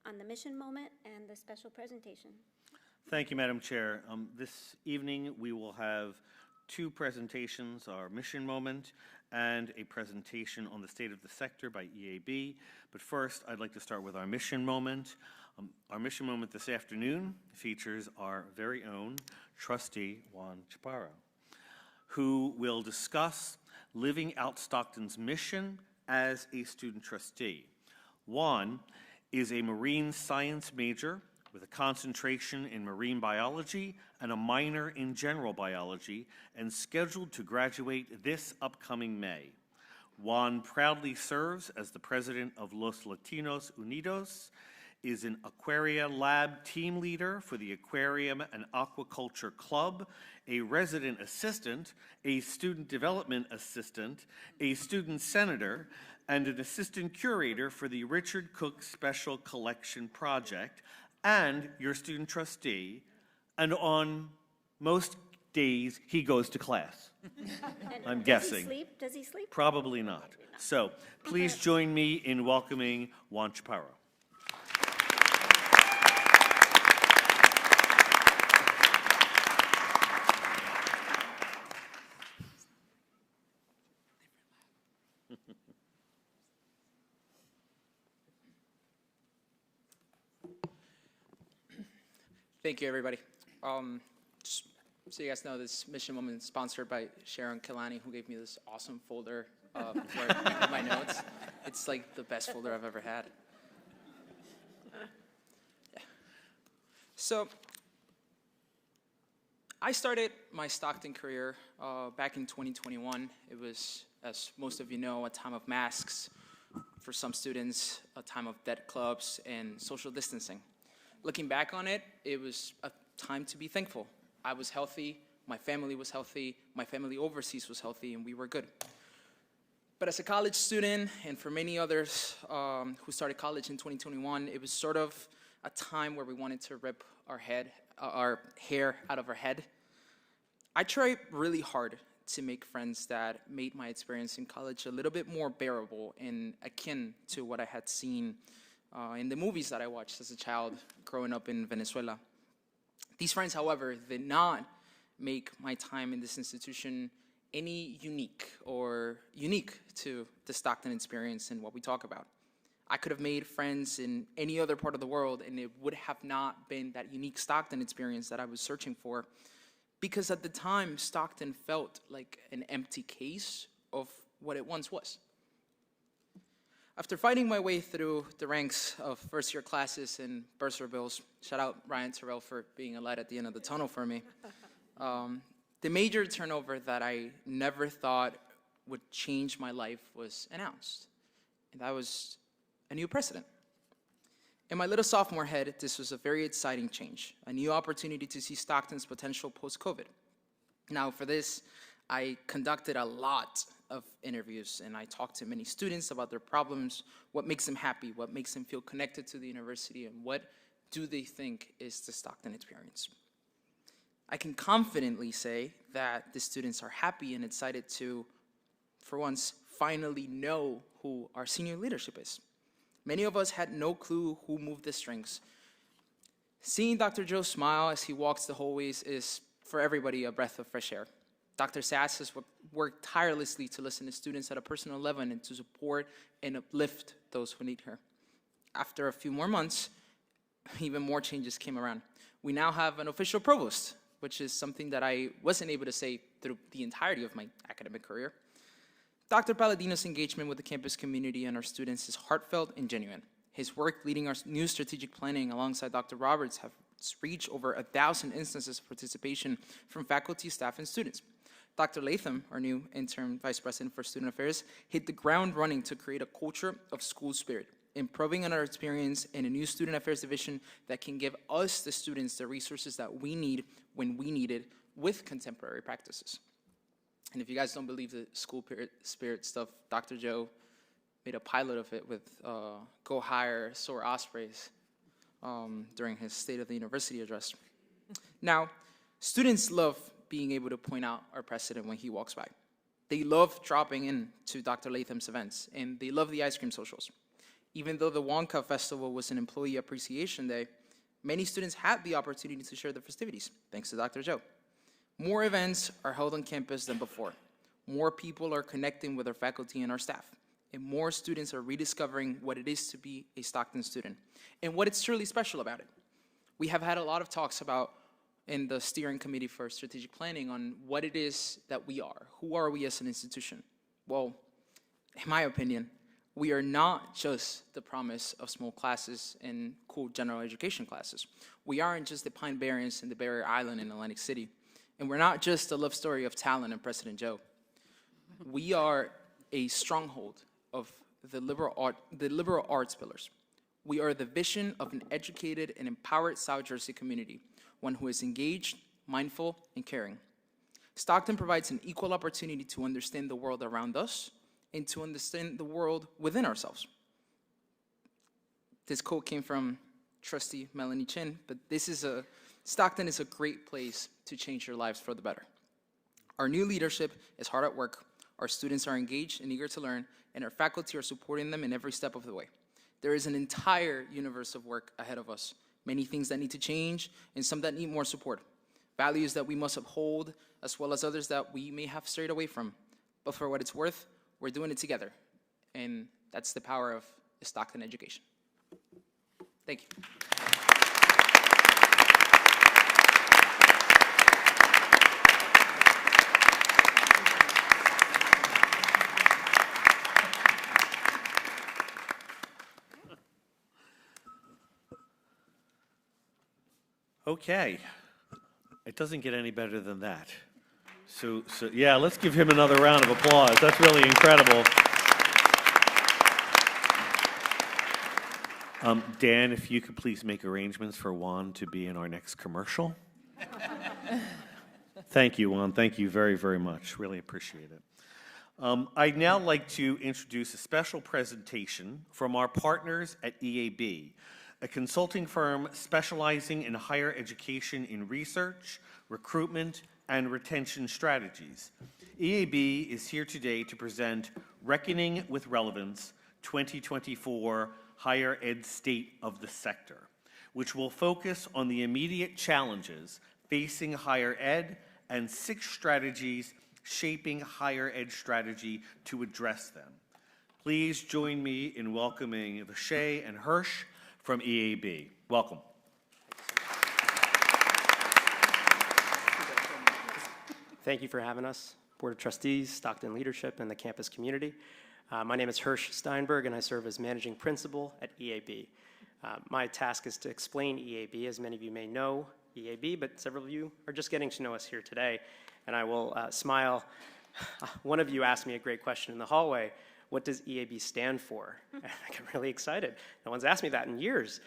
Speaker 1: on the mission moment and the special presentation.
Speaker 7: Thank you, Madam Chair. This evening, we will have two presentations, our mission moment and a presentation on the state of the sector by EAB. But first, I'd like to start with our mission moment. Our mission moment this afternoon features our very own trustee, Juan Chaparro, who will discuss living out Stockton's mission as a student trustee. Juan is a marine science major with a concentration in marine biology and a minor in general biology, and scheduled to graduate this upcoming May. Juan proudly serves as the president of Los Latinos Unidos, is an Aquaria Lab team leader for the Aquarium and Aquaculture Club, a resident assistant, a student development assistant, a student senator, and an assistant curator for the Richard Cook Special Collection Project, and your student trustee, and on most days, he goes to class. I'm guessing.
Speaker 1: Does he sleep?
Speaker 7: Probably not. So please join me in welcoming Juan Chaparro.
Speaker 12: Thank you, everybody. Just so you guys know, this mission moment is sponsored by Sharon Kilani, who gave me this awesome folder for my notes. It's like the best folder I've ever had. Yeah. So I started my Stockton career back in 2021. It was, as most of you know, a time of masks for some students, a time of debt clubs, and social distancing. Looking back on it, it was a time to be thankful. I was healthy, my family was healthy, my family overseas was healthy, and we were good. But as a college student, and for many others who started college in 2021, it was sort of a time where we wanted to rip our hair out of our head. I tried really hard to make friends that made my experience in college a little bit more bearable and akin to what I had seen in the movies that I watched as a child growing up in Venezuela. These friends, however, did not make my time in this institution any unique to the Stockton experience and what we talk about. I could have made friends in any other part of the world, and it would have not been that unique Stockton experience that I was searching for, because at the time, Stockton felt like an empty case of what it once was. After fighting my way through the ranks of first-year classes and bursar bills, shout out Ryan Terrell for being a light at the end of the tunnel for me, the major turnover that I never thought would change my life was announced, and that was a new president. In my little sophomore head, this was a very exciting change, a new opportunity to see Stockton's potential post-COVID. Now, for this, I conducted a lot of interviews, and I talked to many students about their problems, what makes them happy, what makes them feel connected to the university, and what do they think is the Stockton experience. I can confidently say that the students are happy and excited to, for once, finally know who our senior leadership is. Many of us had no clue who moved the strings. Seeing Dr. Joe smile as he walks the hallways is, for everybody, a breath of fresh air. Dr. Sass has worked tirelessly to listen to students at a personal level and to support and uplift those who need her. After a few more months, even more changes came around. We now have an official provost, which is something that I wasn't able to say through the entirety of my academic career. Dr. Palladino's engagement with the campus community and our students is heartfelt and genuine. His work leading our new strategic planning alongside Dr. Roberts has reached over 1,000 instances of participation from faculty, staff, and students. Dr. Latham, our new interim vice president for student affairs, hit the ground running to create a culture of school spirit, improving on our experience in a new student affairs division that can give us, the students, the resources that we need when we need it with contemporary practices. And if you guys don't believe the school spirit stuff, Dr. Joe made a pilot of it with Go Hire, Soar Ospreys during his State of the University address. Now, students love being able to point out our president when he walks by. They love dropping in to Dr. Latham's events, and they love the ice cream socials. Even though the Wonka Festival was an Employee Appreciation Day, many students had the opportunity to share the festivities, thanks to Dr. Joe. More events are held on campus than before. More people are connecting with our faculty and our staff, and more students are rediscovering what it is to be a Stockton student and what it's truly special about it. We have had a lot of talks about in the steering committee for strategic planning on what it is that we are. Who are we as an institution? Well, in my opinion, we are not just the promise of small classes and cool general education classes. We aren't just the Pine Barrens and the Barrier Island in Atlantic City. And we're not just a love story of talent and President Joe. We are a stronghold of the liberal arts pillars. We are the vision of an educated and empowered South Jersey community, one who is engaged, mindful, and caring. Stockton provides an equal opportunity to understand the world around us and to understand the world within ourselves. This quote came from Trustee Melanie Chin, but Stockton is a great place to change your lives for the better. Our new leadership is hard at work, our students are engaged and eager to learn, and our faculty are supporting them in every step of the way. There is an entire universe of work ahead of us, many things that need to change and some that need more support, values that we must uphold, as well as others that we may have strayed away from. But for what it's worth, we're doing it together, and that's the power of Stockton education. Thank you.
Speaker 7: Okay. It doesn't get any better than that. So yeah, let's give him another round of applause. That's really incredible. Dan, if you could please make arrangements for Juan to be in our next commercial. Thank you, Juan. Thank you very, very much. Really appreciate it. I'd now like to introduce a special presentation from our partners at EAB, a consulting firm specializing in higher education in research, recruitment, and retention strategies. EAB is here today to present Reckoning with Relevance 2024 Higher Ed State of the Sector, which will focus on the immediate challenges facing higher ed and 6 strategies shaping higher ed strategy to address them. Please join me in welcoming Vishay and Hirsch from EAB. Welcome.
Speaker 13: Thank you for having us, Board of Trustees, Stockton leadership, and the campus community. My name is Hirsch Steinberg, and I serve as managing principal at EAB. My task is to explain EAB. As many of you may know EAB, but several of you are just getting to know us here today. And I will smile. One of you asked me a great question in the hallway. What does EAB stand for? And I get really excited. No one's asked me that in years.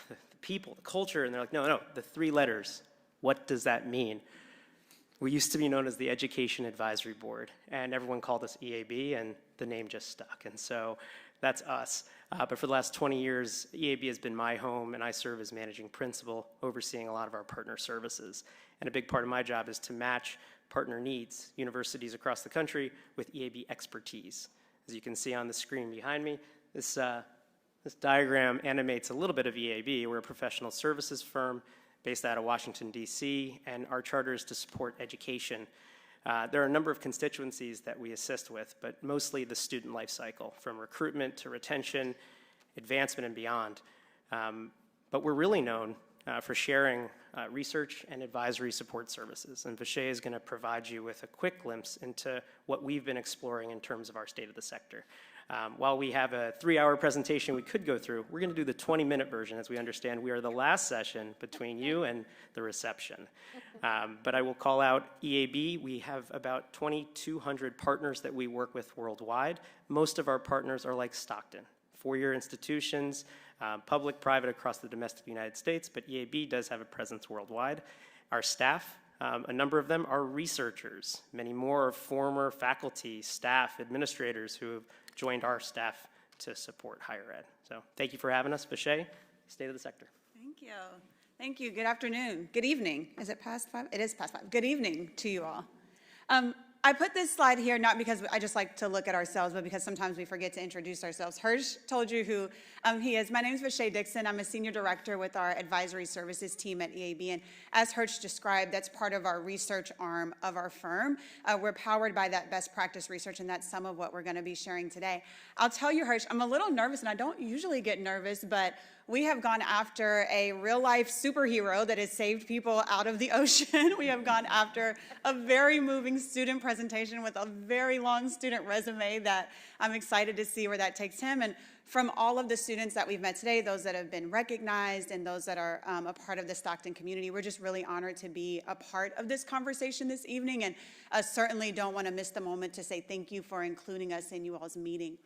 Speaker 13: The people, the culture, and they're like, no, the 3 letters. What does that mean? We used to be known as the Education Advisory Board, and everyone called us EAB, and the name just stuck. And so that's us. But for the last 20 years, EAB has been my home, and I serve as managing principal, overseeing a lot of our partner services. And a big part of my job is to match partner needs, universities across the country, with EAB expertise. As you can see on the screen behind me, this diagram animates a little bit of EAB. We're a professional services firm based out of Washington, D.C., and our charter is to support education. There are a number of constituencies that we assist with, but mostly the student life cycle, from recruitment to retention, advancement, and beyond. But we're really known for sharing research and advisory support services, and Vishay is going to provide you with a quick glimpse into what we've been exploring in terms of our state of the sector. While we have a 3-hour presentation we could go through, we're going to do the 20-minute version. As we understand, we are the last session between you and the reception. But I will call out EAB. We have about 2,200 partners that we work with worldwide. Most of our partners are like Stockton, 4-year institutions, public, private, across the domestic United States, but EAB does have a presence worldwide. Our staff, a number of them are researchers. Many more are former faculty, staff, administrators who have joined our staff to support higher ed. So thank you for having us. Vishay, State of the Sector.
Speaker 14: Thank you. Thank you. Good afternoon. Good evening. Is it past 5? It is past 5. Good evening to you all. I put this slide here not because I just like to look at ourselves, but because sometimes we forget to introduce ourselves. Hirsch told you who he is. My name is Vishay Dixon. I'm a senior director with our advisory services team at EAB. And as Hirsch described, that's part of our research arm of our firm. We're powered by that best practice research, and that's some of what we're going to be sharing today. I'll tell you, Hirsch, I'm a little nervous, and I don't usually get nervous, but we have gone after a real-life superhero that has saved people out of the ocean. We have gone after a very moving student presentation with a very long student resume that I'm excited to see where that takes him. And from all of the students that we've met today, those that have been recognized and those that are a part of the Stockton community, we're just really honored to be a part of this conversation this evening, and certainly don't want to miss the moment to say thank you for including us in you all's meeting.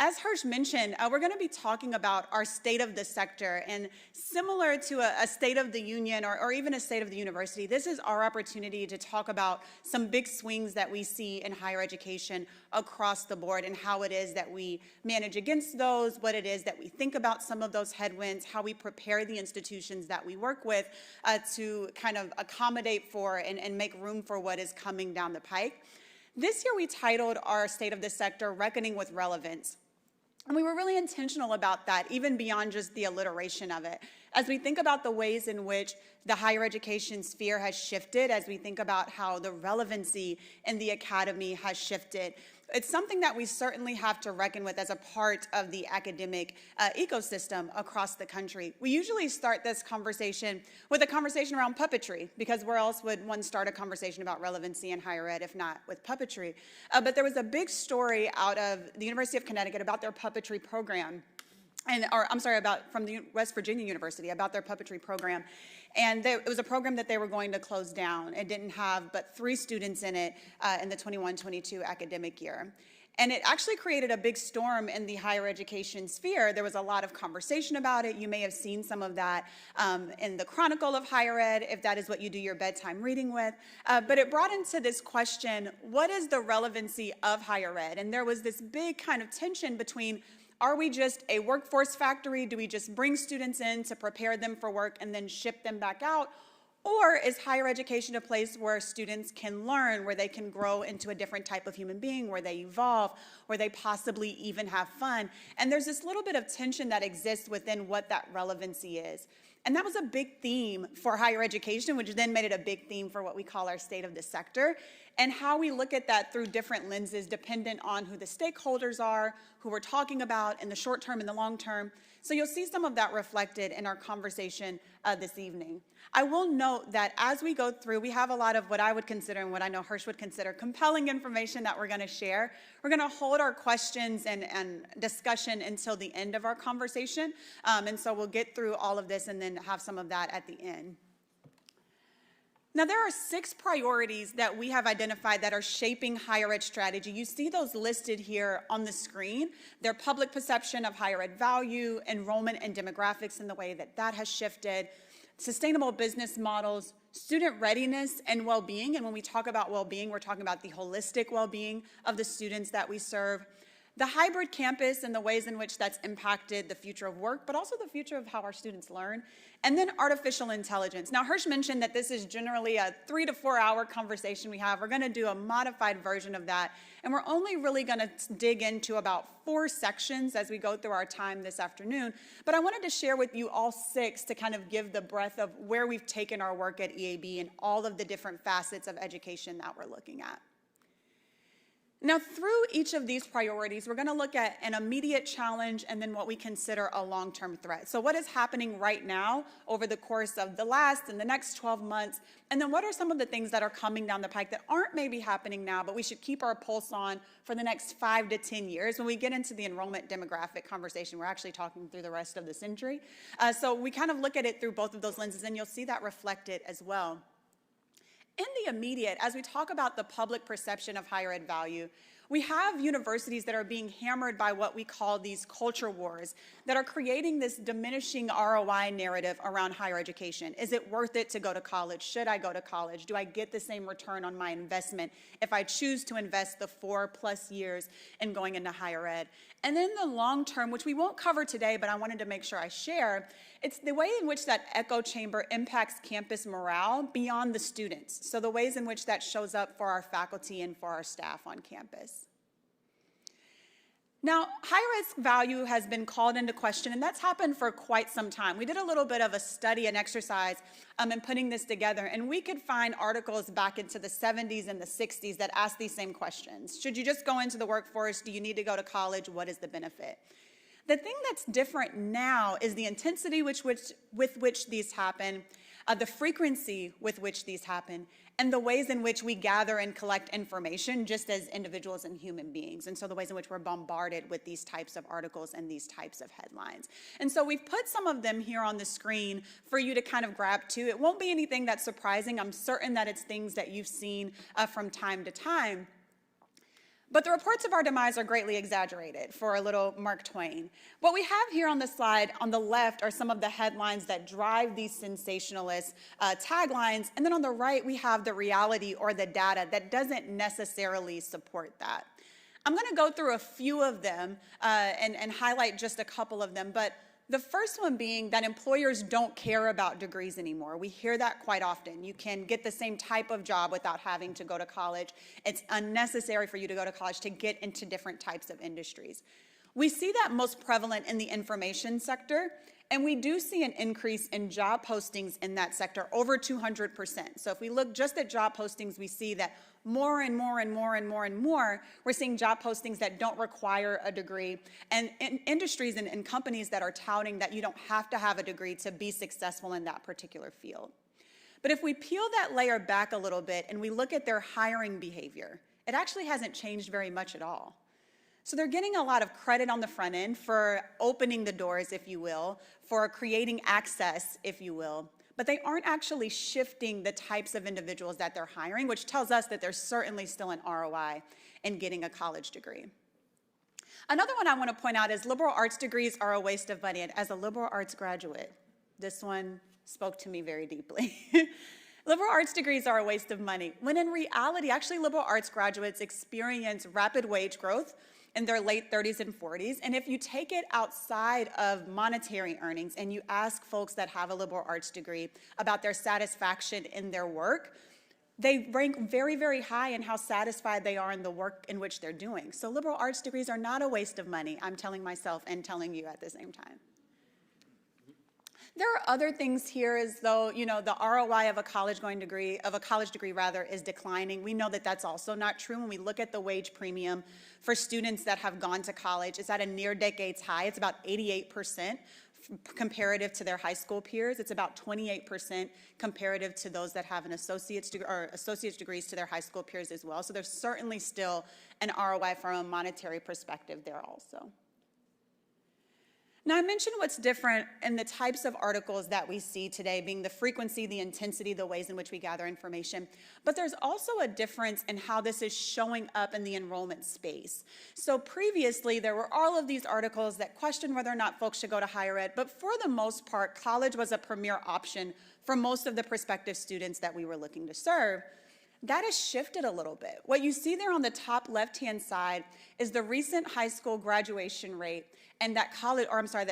Speaker 14: As Hirsch mentioned, we're going to be talking about our state of the sector, and similar to a state of the union or even a state of the university, this is our opportunity to talk about some big swings that we see in higher education across the board and how it is that we manage against those, what it is that we think about some of those headwinds, how we prepare the institutions that we work with to kind of accommodate for and make room for what is coming down the pike. This year we titled our State of the Sector, Reckoning with Relevance. And we were really intentional about that, even beyond just the alliteration of it. As we think about the ways in which the higher education sphere has shifted, as we think about how the relevancy in the academy has shifted, it's something that we certainly have to reckon with as a part of the academic ecosystem across the country. We usually start this conversation with a conversation around puppetry, because where else would one start a conversation about relevancy in higher ed if not with puppetry? But there was a big story out of the University of Connecticut about their puppetry program. From the West Virginia University about their puppetry program. And it was a program that they were going to close down. It didn't have but 3 students in it in the 21-22 academic year. And it actually created a big storm in the higher education sphere. There was a lot of conversation about it. You may have seen some of that in the Chronicle of Higher Ed, if that is what you do your bedtime reading with. But it brought into this question, what is the relevancy of higher ed? And there was this big kind of tension between, are we just a workforce factory? Do we just bring students in to prepare them for work and then ship them back out? Or is higher education a place where students can learn, where they can grow into a different type of human being, where they evolve, where they possibly even have fun? And there's this little bit of tension that exists within what that relevancy is. And that was a big theme for higher education, which then made it a big theme for what we call our state of the sector, and how we look at that through different lenses dependent on who the stakeholders are, who we're talking about in the short term and the long term. So you'll see some of that reflected in our conversation this evening. I will note that as we go through, we have a lot of what I would consider and what I know Hirsch would consider compelling information that we're going to share. We're going to hold our questions and discussion until the end of our conversation. And so we'll get through all of this and then have some of that at the end. Now, there are 6 priorities that we have identified that are shaping higher ed strategy. You see those listed here on the screen. They're public perception of higher ed value, enrollment and demographics and the way that that has shifted, sustainable business models, student readiness and well-being. And when we talk about well-being, we're talking about the holistic well-being of the students that we serve, the hybrid campus and the ways in which that's impacted the future of work, but also the future of how our students learn, and then artificial intelligence. Now, Hirsch mentioned that this is generally a 3 to 4 hour conversation we have. We're going to do a modified version of that, and we're only really going to dig into about 4 sections as we go through our time this afternoon. But I wanted to share with you all 6 to kind of give the breadth of where we've taken our work at EAB and all of the different facets of education that we're looking at. Now, through each of these priorities, we're going to look at an immediate challenge and then what we consider a long-term threat. So what is happening right now over the course of the last and the next 12 months? And then what are some of the things that are coming down the pike that aren't maybe happening now, but we should keep our pulse on for the next 5 to 10 years? When we get into the enrollment demographic conversation, we're actually talking through the rest of the century. So we kind of look at it through both of those lenses, and you'll see that reflected as well. In the immediate, as we talk about the public perception of higher ed value, We have universities that are being hammered by what we call these culture wars that are creating this diminishing ROI narrative around higher education. Is it worth it to go to college? Should I go to college? Do I get the same return on my investment if I choose to invest the 4+ years in going into higher ed? And then the long term, which we won't cover today, but I wanted to make sure I share, it's the way in which that echo chamber impacts campus morale beyond the students. So the ways in which that shows up for our faculty and for our staff on campus. Now, high-risk value has been called into question, and that's happened for quite some time. We did a little bit of a study and exercise in putting this together, and we could find articles back into the 70s and the 60s that ask these same questions. Should you just go into the workforce? Do you need to go to college? What is the benefit? The thing that's different now is the intensity with which these happen, the frequency with which these happen, and the ways in which we gather and collect information just as individuals and human beings. And so the ways in which we're bombarded with these types of articles and these types of headlines. And so we've put some of them here on the screen for you to kind of grab to. It won't be anything that's surprising. I'm certain that it's things that you've seen from time to time. But the reports of our demise are greatly exaggerated, for a little Mark Twain. What we have here on the slide on the left are some of the headlines that drive these sensationalist taglines, and then on the right we have the reality or the data that doesn't necessarily support that. I'm going to go through a few of them and highlight just a couple of them, but the first one being that employers don't care about degrees anymore. We hear that quite often. You can get the same type of job without having to go to college. It's unnecessary for you to go to college to get into different types of industries. We see that most prevalent in the information sector, and we do see an increase in job postings in that sector, over 200%. So if we look just at job postings, we see that more and more and more and more and more, we're seeing job postings that don't require a degree, and in industries and companies that are touting that you don't have to have a degree to be successful in that particular field. But if we peel that layer back a little bit and we look at their hiring behavior, it actually hasn't changed very much at all. So they're getting a lot of credit on the front end for opening the doors, if you will, for creating access, if you will, but they aren't actually shifting the types of individuals that they're hiring, which tells us that there's certainly still an ROI in getting a college degree. Another one I want to point out is liberal arts degrees are a waste of money. And as a liberal arts graduate, this one spoke to me very deeply. Liberal arts degrees are a waste of money, when in reality, actually liberal arts graduates experience rapid wage growth in their late 30s and 40s. And if you take it outside of monetary earnings and you ask folks that have a liberal arts degree about their satisfaction in their work, they rank very, very high in how satisfied they are in the work in which they're doing. So liberal arts degrees are not a waste of money, I'm telling myself and telling you at the same time. There are other things here as though, you know, the ROI of a college degree is declining. We know that that's also not true. When we look at the wage premium for students that have gone to college, it's at a near decades high. It's about 88% comparative to their high school peers. It's about 28% comparative to those that have an associate's degrees to their high school peers as well. So there's certainly still an ROI from a monetary perspective there also. Now, I mentioned what's different in the types of articles that we see today, being the frequency, the intensity, the ways in which we gather information. But there's also a difference in how this is showing up in the enrollment space. So previously, there were all of these articles that questioned whether or not folks should go to higher ed, but for the most part, college was a premier option for most of the prospective students that we were looking to serve. That has shifted a little bit. What you see there on the top left-hand side is the recent high school graduation rate and that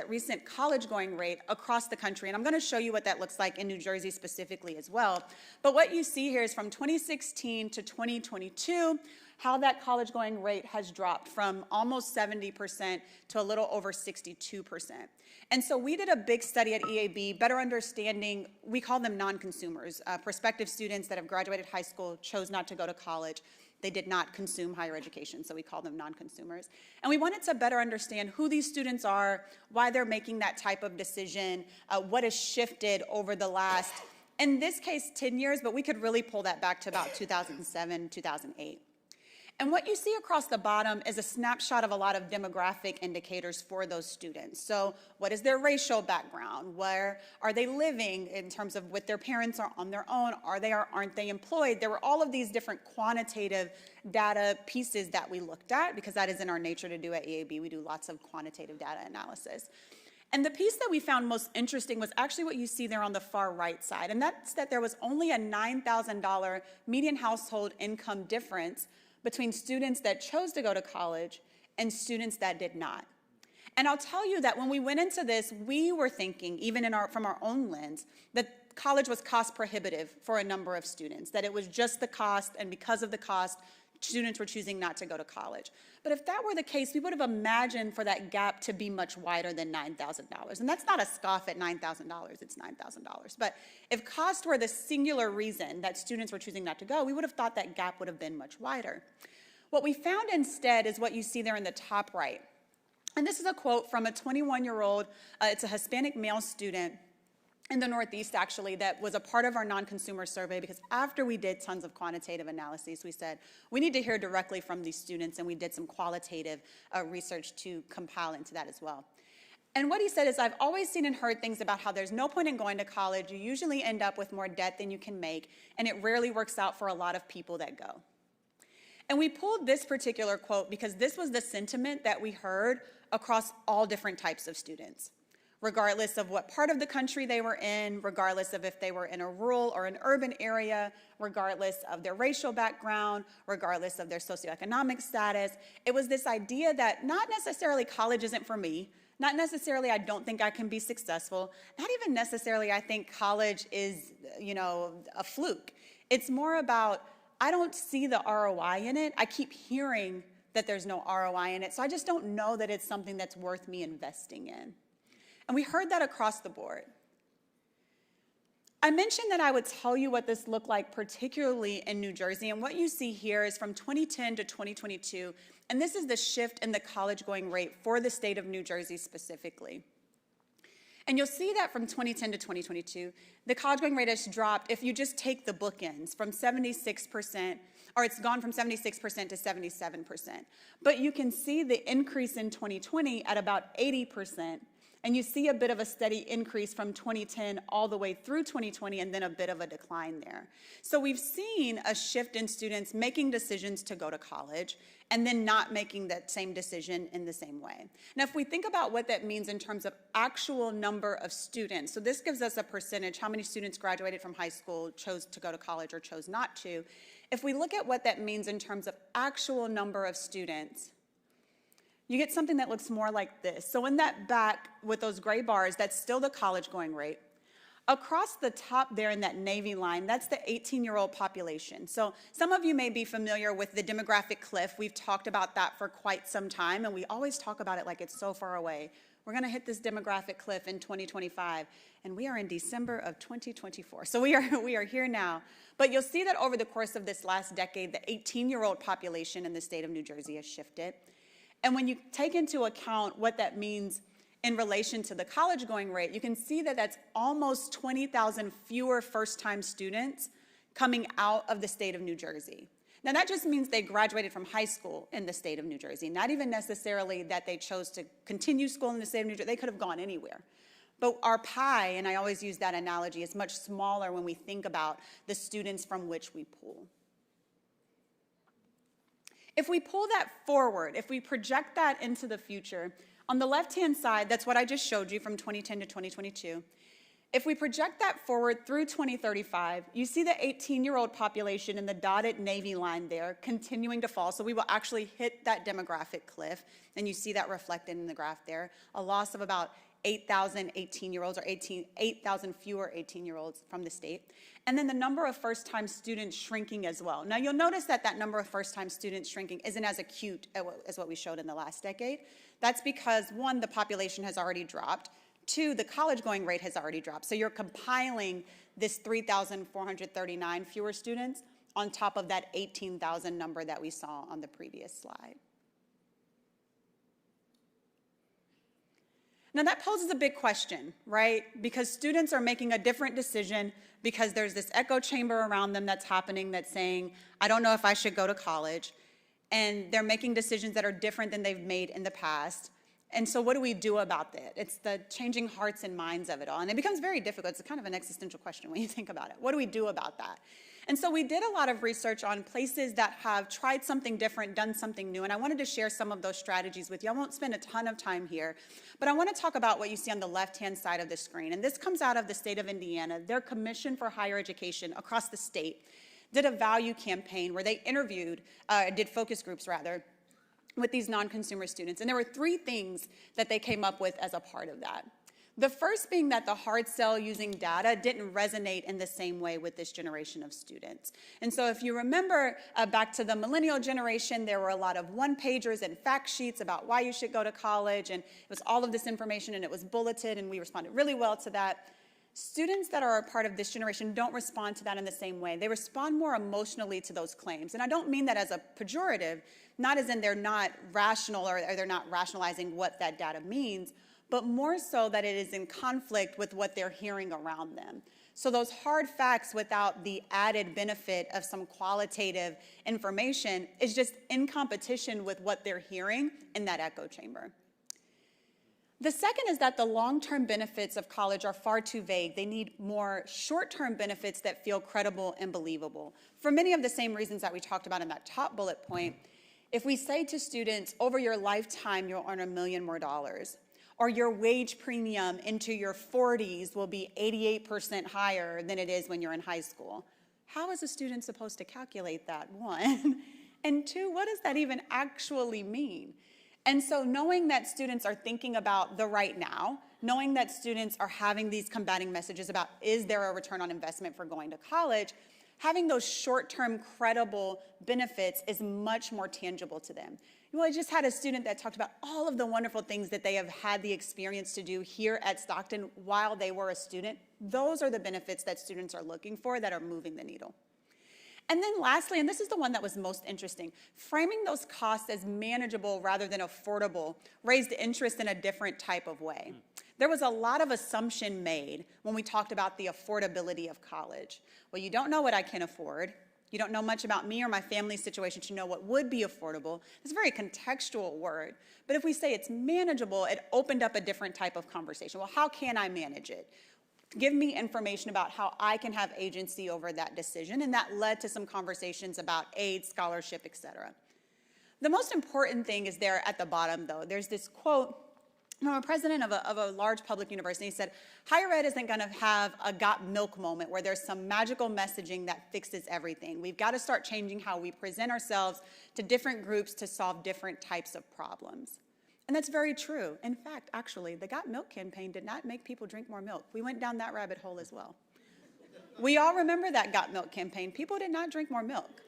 Speaker 14: recent college-going rate across the country. And I'm going to show you what that looks like in New Jersey specifically as well. But what you see here is from 2016 to 2022, how that college-going rate has dropped from almost 70% to a little over 62%. And so we did a big study at EAB, better understanding, we call them non-consumers, prospective students that have graduated high school, chose not to go to college. They did not consume higher education, so we call them non-consumers. And we wanted to better understand who these students are, why they're making that type of decision, what has shifted over the last, in this case, 10 years, but we could really pull that back to about 2007, 2008. And what you see across the bottom is a snapshot of a lot of demographic indicators for those students. So what is their racial background? Where are they living in terms of with their parents or on their own? Are they or aren't they employed? There were all of these different quantitative data pieces that we looked at, because that is in our nature to do at EAB. We do lots of quantitative data analysis. And the piece that we found most interesting was actually what you see there on the far right side, and that's that there was only a $9,000 median household income difference between students that chose to go to college and students that did not. And I'll tell you that when we went into this, we were thinking, even from our own lens, that college was cost prohibitive for a number of students, that it was just the cost, and because of the cost, students were choosing not to go to college. But if that were the case, we would have imagined for that gap to be much wider than $9,000. And that's not a scoff at $9,000, it's $9,000. But if cost were the singular reason that students were choosing not to go, we would have thought that gap would have been much wider. What we found instead is what you see there in the top right. And this is a quote from a 21-year-old, it's a Hispanic male student in the Northeast, actually, that was a part of our non-consumer survey, because after we did tons of quantitative analyses, we said, we need to hear directly from these students, and we did some qualitative research to compile into that as well. And what he said is, I've always seen and heard things about how there's no point in going to college. You usually end up with more debt than you can make, and it rarely works out for a lot of people that go. And we pulled this particular quote because this was the sentiment that we heard across all different types of students, regardless of what part of the country they were in, regardless of if they were in a rural or an urban area, regardless of their racial background, regardless of their socioeconomic status. It was this idea that not necessarily college isn't for me, not necessarily I don't think I can be successful, not even necessarily I think college is, a fluke. It's more about, I don't see the ROI in it. I keep hearing that there's no ROI in it, so I just don't know that it's something that's worth me investing in. And we heard that across the board. I mentioned that I would tell you what this looked like, particularly in New Jersey, and what you see here is from 2010 to 2022, and this is the shift in the college-going rate for the state of New Jersey specifically. And you'll see that from 2010 to 2022, the college-going rate has dropped, if you just take the bookends, from 76%, or it's gone from 76% to 77%. But you can see the increase in 2020 at about 80%, and you see a bit of a steady increase from 2010 all the way through 2020, and then a bit of a decline there. So we've seen a shift in students making decisions to go to college and then not making that same decision in the same way. Now, if we think about what that means in terms of actual number of students, so this gives us a percentage, how many students graduated from high school, chose to go to college, or chose not to. If we look at what that means in terms of actual number of students, you get something that looks more like this. So in that back with those gray bars, that's still the college-going rate. Across the top there in that navy line, that's the 18-year-old population. So some of you may be familiar with the demographic cliff. We've talked about that for quite some time, and we always talk about it like it's so far away. We're going to hit this demographic cliff in 2025, and we are in December of 2024. So we are here now. But you'll see that over the course of this last decade, the 18-year-old population in the state of New Jersey has shifted. And when you take into account what that means in relation to the college-going rate, you can see that that's almost 20,000 fewer first-time students coming out of the state of New Jersey. Now, that just means they graduated from high school in the state of New Jersey, not even necessarily that they chose to continue school in the state of New Jersey. They could have gone anywhere. But our pie, and I always use that analogy, is much smaller when we think about the students from which we pull. If we pull that forward, if we project that into the future, on the left-hand side, that's what I just showed you from 2010 to 2022. If we project that forward through 2035, you see the 18-year-old population in the dotted navy line there continuing to fall. So we will actually hit that demographic cliff, and you see that reflected in the graph there, a loss of about 8,000 18-year-olds, or 8,000 fewer 18-year-olds from the state. And then the number of first-time students shrinking as well. Now, you'll notice that that number of first-time students shrinking isn't as acute as what we showed in the last decade. That's because, one, the population has already dropped. Two, the college-going rate has already dropped. So you're compiling this 3,439 fewer students on top of that 18,000 number that we saw on the previous slide. Now that poses a big question, right? Because students are making a different decision because there's this echo chamber around them that's happening that's saying, I don't know if I should go to college. and they're making decisions that are different than they've made in the past. And so what do we do about that? It's the changing hearts and minds of it all. And it becomes very difficult. It's kind of an existential question when you think about it. What do we do about that? And so we did a lot of research on places that have tried something different, done something new, and I wanted to share some of those strategies with you. I won't spend a ton of time here, but I want to talk about what you see on the left-hand side of the screen. And this comes out of the state of Indiana. Their Commission for Higher Education across the state did a value campaign where they interviewed, did focus groups rather, with these non-consumer students. And there were 3 things that they came up with as a part of that. The first being that the hard sell using data didn't resonate in the same way with this generation of students. And so if you remember back to the millennial generation, there were a lot of one-pagers and fact sheets about why you should go to college, and it was all of this information, and it was bulleted, and we responded really well to that. Students that are a part of this generation don't respond to that in the same way. They respond more emotionally to those claims. And I don't mean that as a pejorative, not as in they're not rational or they're not rationalizing what that data means, but more so that it is in conflict with what they're hearing around them. So those hard facts without the added benefit of some qualitative information is just in competition with what they're hearing in that echo chamber. The second is that the long-term benefits of college are far too vague. They need more short-term benefits that feel credible and believable. For many of the same reasons that we talked about in that top bullet point, if we say to students, over your lifetime, you'll earn $1 million more, or your wage premium into your 40s will be 88% higher than it is when you're in high school, how is a student supposed to calculate that, 1? And 2, what does that even actually mean? And so knowing that students are thinking about the right now, knowing that students are having these combating messages about is there a return on investment for going to college, having those short-term credible benefits is much more tangible to them. Well, I just had a student that talked about all of the wonderful things that they have had the experience to do here at Stockton while they were a student. Those are the benefits that students are looking for that are moving the needle. And then lastly, and this is the one that was most interesting, framing those costs as manageable rather than affordable raised interest in a different type of way. There was a lot of assumption made when we talked about the affordability of college. Well, you don't know what I can afford. You don't know much about me or my family's situation to know what would be affordable. It's a very contextual word. But if we say it's manageable, it opened up a different type of conversation. Well, how can I manage it? Give me information about how I can have agency over that decision, and that led to some conversations about aid, scholarship, et cetera. The most important thing is there at the bottom, though. There's this quote from a president of a large public university. He said, higher ed isn't going to have a got milk moment where there's some magical messaging that fixes everything. We've got to start changing how we present ourselves to different groups to solve different types of problems. And that's very true. In fact, actually, the Got Milk campaign did not make people drink more milk. We went down that rabbit hole as well. We all remember that Got Milk campaign. People did not drink more milk.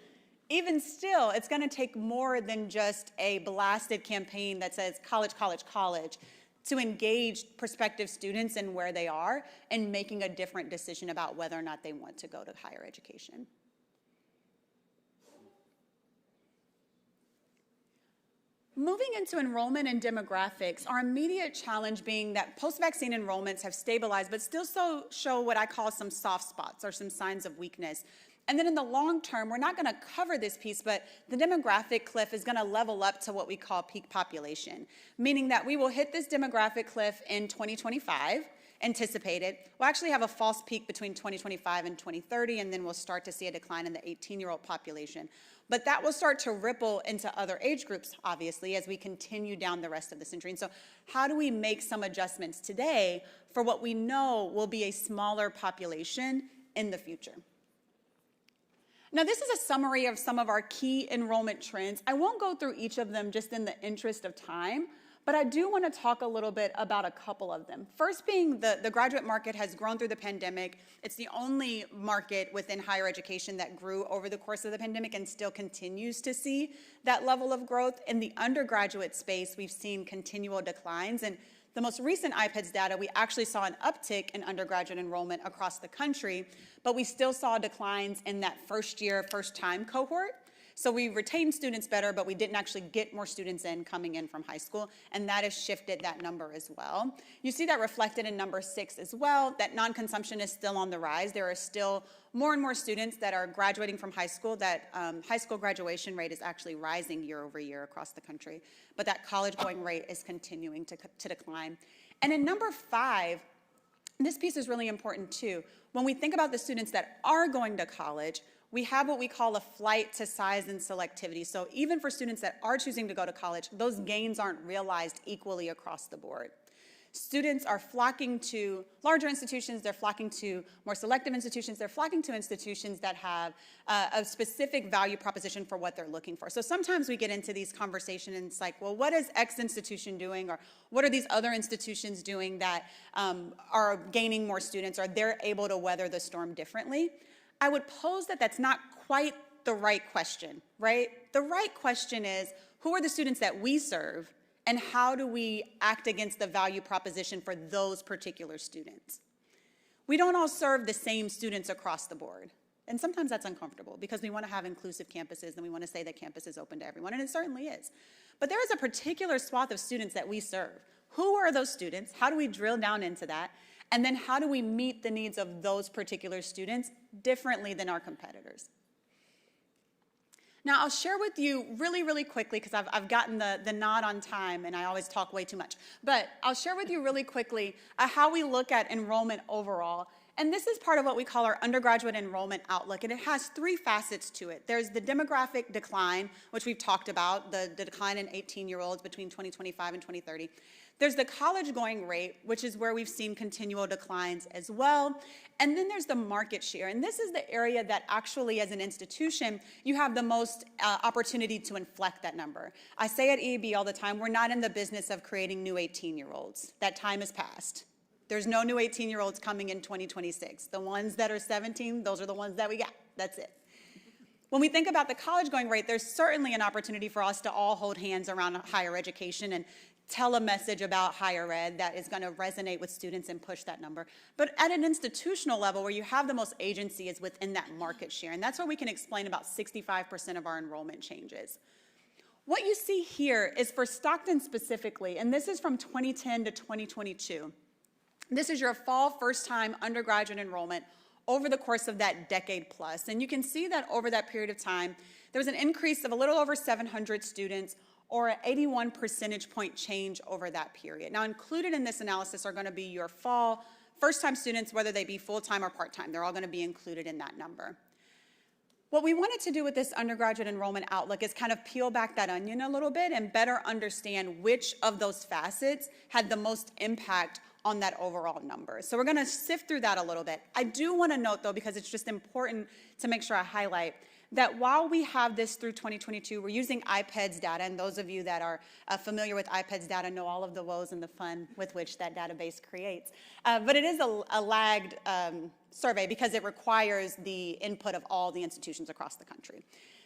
Speaker 14: Even still, it's going to take more than just a blasted campaign that says college, college, college to engage prospective students in where they are and making a different decision about whether or not they want to go to higher education. Moving into enrollment and demographics, our immediate challenge being that post-vaccine enrollments have stabilized, but still show what I call some soft spots or some signs of weakness. And then in the long term, we're not going to cover this piece, but the demographic cliff is going to level up to what we call peak population, meaning that we will hit this demographic cliff in 2025, anticipated. We'll actually have a false peak between 2025 and 2030, and then we'll start to see a decline in the 18-year-old population. But that will start to ripple into other age groups, obviously, as we continue down the rest of the century. And so how do we make some adjustments today for what we know will be a smaller population in the future? Now, this is a summary of some of our key enrollment trends. I won't go through each of them just in the interest of time, but I do want to talk a little bit about a couple of them. First being the graduate market has grown through the pandemic. It's the only market within higher education that grew over the course of the pandemic and still continues to see that level of growth. In the undergraduate space, we've seen continual declines, and the most recent IPEDS data, we actually saw an uptick in undergraduate enrollment across the country, but we still saw declines in that first-year, first-time cohort. So we retained students better, but we didn't actually get more students coming in from high school, and that has shifted that number as well. You see that reflected in number 6 as well, that non-consumption is still on the rise. There are still more and more students that are graduating from high school. That high school graduation rate is actually rising year over year across the country, but that college going rate is continuing to decline. And in number 5, this piece is really important too. When we think about the students that are going to college, we have what we call a flight to size and selectivity. So even for students that are choosing to go to college, those gains aren't realized equally across the board. Students are flocking to larger institutions, they're flocking to more selective institutions, they're flocking to institutions that have a specific value proposition for what they're looking for. So sometimes we get into these conversations and it's like, well, what is X institution doing, or what are these other institutions doing that are gaining more students, or they're able to weather the storm differently? I would pose that that's not quite the right question, right? The right question is, who are the students that we serve, and how do we act against the value proposition for those particular students? We don't all serve the same students across the board. And sometimes that's uncomfortable because we want to have inclusive campuses and we want to say that campus is open to everyone, and it certainly is. But there is a particular swath of students that we serve. Who are those students? How do we drill down into that? And then how do we meet the needs of those particular students differently than our competitors? Now, I'll share with you really, really quickly, because I've gotten the nod on time, and I always talk way too much. But I'll share with you really quickly how we look at enrollment overall. And this is part of what we call our undergraduate enrollment outlook, and it has 3 facets to it. There's the demographic decline, which we've talked about, the decline in 18-year-olds between 2025 and 2030. There's the college-going rate, which is where we've seen continual declines as well. And then there's the market share. And this is the area that actually, as an institution, you have the most opportunity to inflect that number. I say at EAB all the time, we're not in the business of creating new 18-year-olds. That time has passed. There's no new 18-year-olds coming in 2026. The ones that are 17, those are the ones that we got. That's it. When we think about the college-going rate, there's certainly an opportunity for us to all hold hands around higher education and tell a message about higher ed that is going to resonate with students and push that number. But at an institutional level, where you have the most agency is within that market share, and that's where we can explain about 65% of our enrollment changes. What you see here is for Stockton specifically, and this is from 2010 to 2022. This is your fall first-time undergraduate enrollment over the course of that decade plus. And you can see that over that period of time, there was an increase of a little over 700 students, or an 81 percentage point change over that period. Now, included in this analysis are going to be your fall first-time students, whether they be full-time or part-time. They're all going to be included in that number. What we wanted to do with this undergraduate enrollment outlook is kind of peel back that onion a little bit and better understand which of those facets had the most impact on that overall number. So we're going to sift through that a little bit. I do want to note, though, because it's just important to make sure I highlight, that while we have this through 2022, we're using IPEDS data, and those of you that are familiar with IPEDS data know all of the woes and the fun with which that database creates. But it is a lagged survey because it requires the input of all the institutions across the country.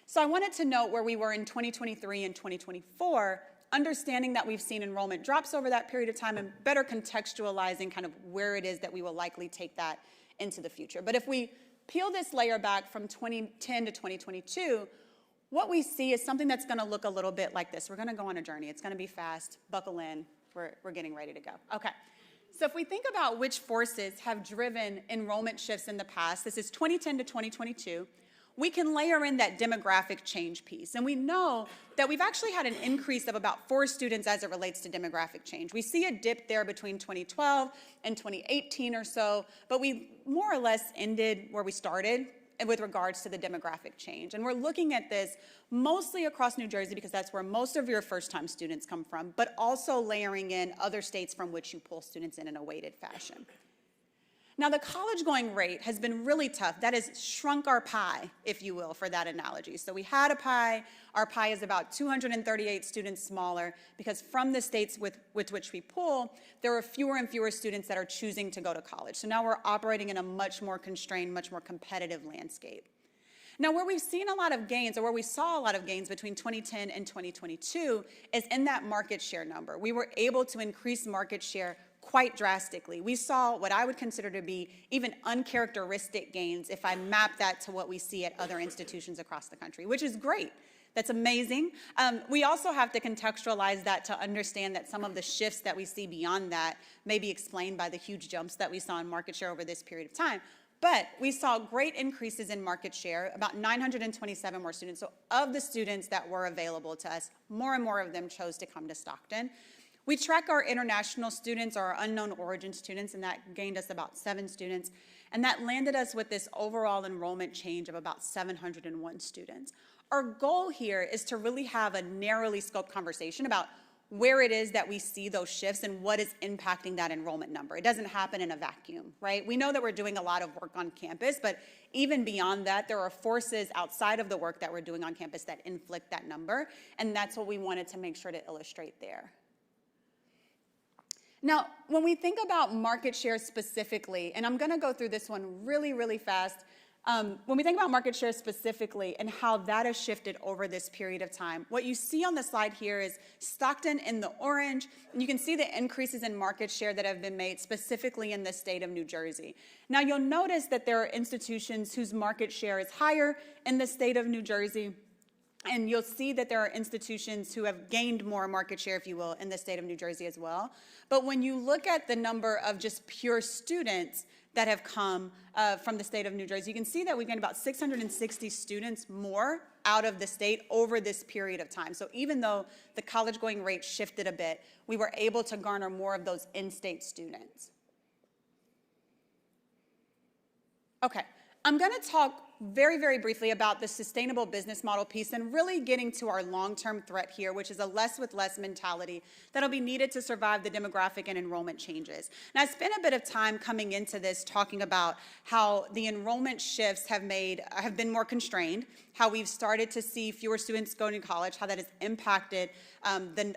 Speaker 14: So I wanted to note where we were in 2023 and 2024, understanding that we've seen enrollment drops over that period of time and better contextualizing kind of where it is that we will likely take that into the future. But if we peel this layer back from 2010 to 2022, what we see is something that's going to look a little bit like this. We're going to go on a journey. It's going to be fast. Buckle in. We're getting ready to go. Okay. So if we think about which forces have driven enrollment shifts in the past, this is 2010 to 2022, we can layer in that demographic change piece. And we know that we've actually had an increase of about 4 students as it relates to demographic change. We see a dip there between 2012 and 2018 or so, but we more or less ended where we started with regards to the demographic change. And we're looking at this mostly across New Jersey because that's where most of your first-time students come from, but also layering in other states from which you pull students in a weighted fashion. Now, the college-going rate has been really tough. That has shrunk our pie, if you will, for that analogy. So we had a pie. Our pie is about 238 students smaller because from the states with which we pull, there are fewer and fewer students that are choosing to go to college. So now we're operating in a much more constrained, much more competitive landscape. Now, where we've seen a lot of gains, or where we saw a lot of gains between 2010 and 2022, is in that market share number. We were able to increase market share quite drastically. We saw what I would consider to be even uncharacteristic gains if I map that to what we see at other institutions across the country, which is great. That's amazing. We also have to contextualize that to understand that some of the shifts that we see beyond that may be explained by the huge jumps that we saw in market share over this period of time. But we saw great increases in market share, about 927 more students. So of the students that were available to us, more and more of them chose to come to Stockton. We track our international students, our unknown origin students, and that gained us about 7 students. And that landed us with this overall enrollment change of about 701 students. Our goal here is to really have a narrowly scoped conversation about where it is that we see those shifts and what is impacting that enrollment number. It doesn't happen in a vacuum, right? We know that we're doing a lot of work on campus, but even beyond that, there are forces outside of the work that we're doing on campus that inflict that number, and that's what we wanted to make sure to illustrate there. Now, when we think about market share specifically, and I'm gonna go through this one really, really fast, when we think about market share specifically and how that has shifted over this period of time, what you see on the slide here is Stockton in the orange, and you can see the increases in market share that have been made specifically in the state of New Jersey. Now, you'll notice that there are institutions whose market share is higher in the state of New Jersey, and you'll see that there are institutions who have gained more market share, if you will, in the state of New Jersey as well. But when you look at the number of just pure students that have come from the state of New Jersey, you can see that we gained about 660 students more out of the state over this period of time. So even though the college going rate shifted a bit, we were able to garner more of those in-state students. Okay, I'm gonna talk very, very briefly about the sustainable business model piece and really getting to our long-term threat here, which is a less with less mentality that'll be needed to survive the demographic and enrollment changes. And I spent a bit of time coming into this talking about how the enrollment shifts have been more constrained, how we've started to see fewer students going to college, how that has impacted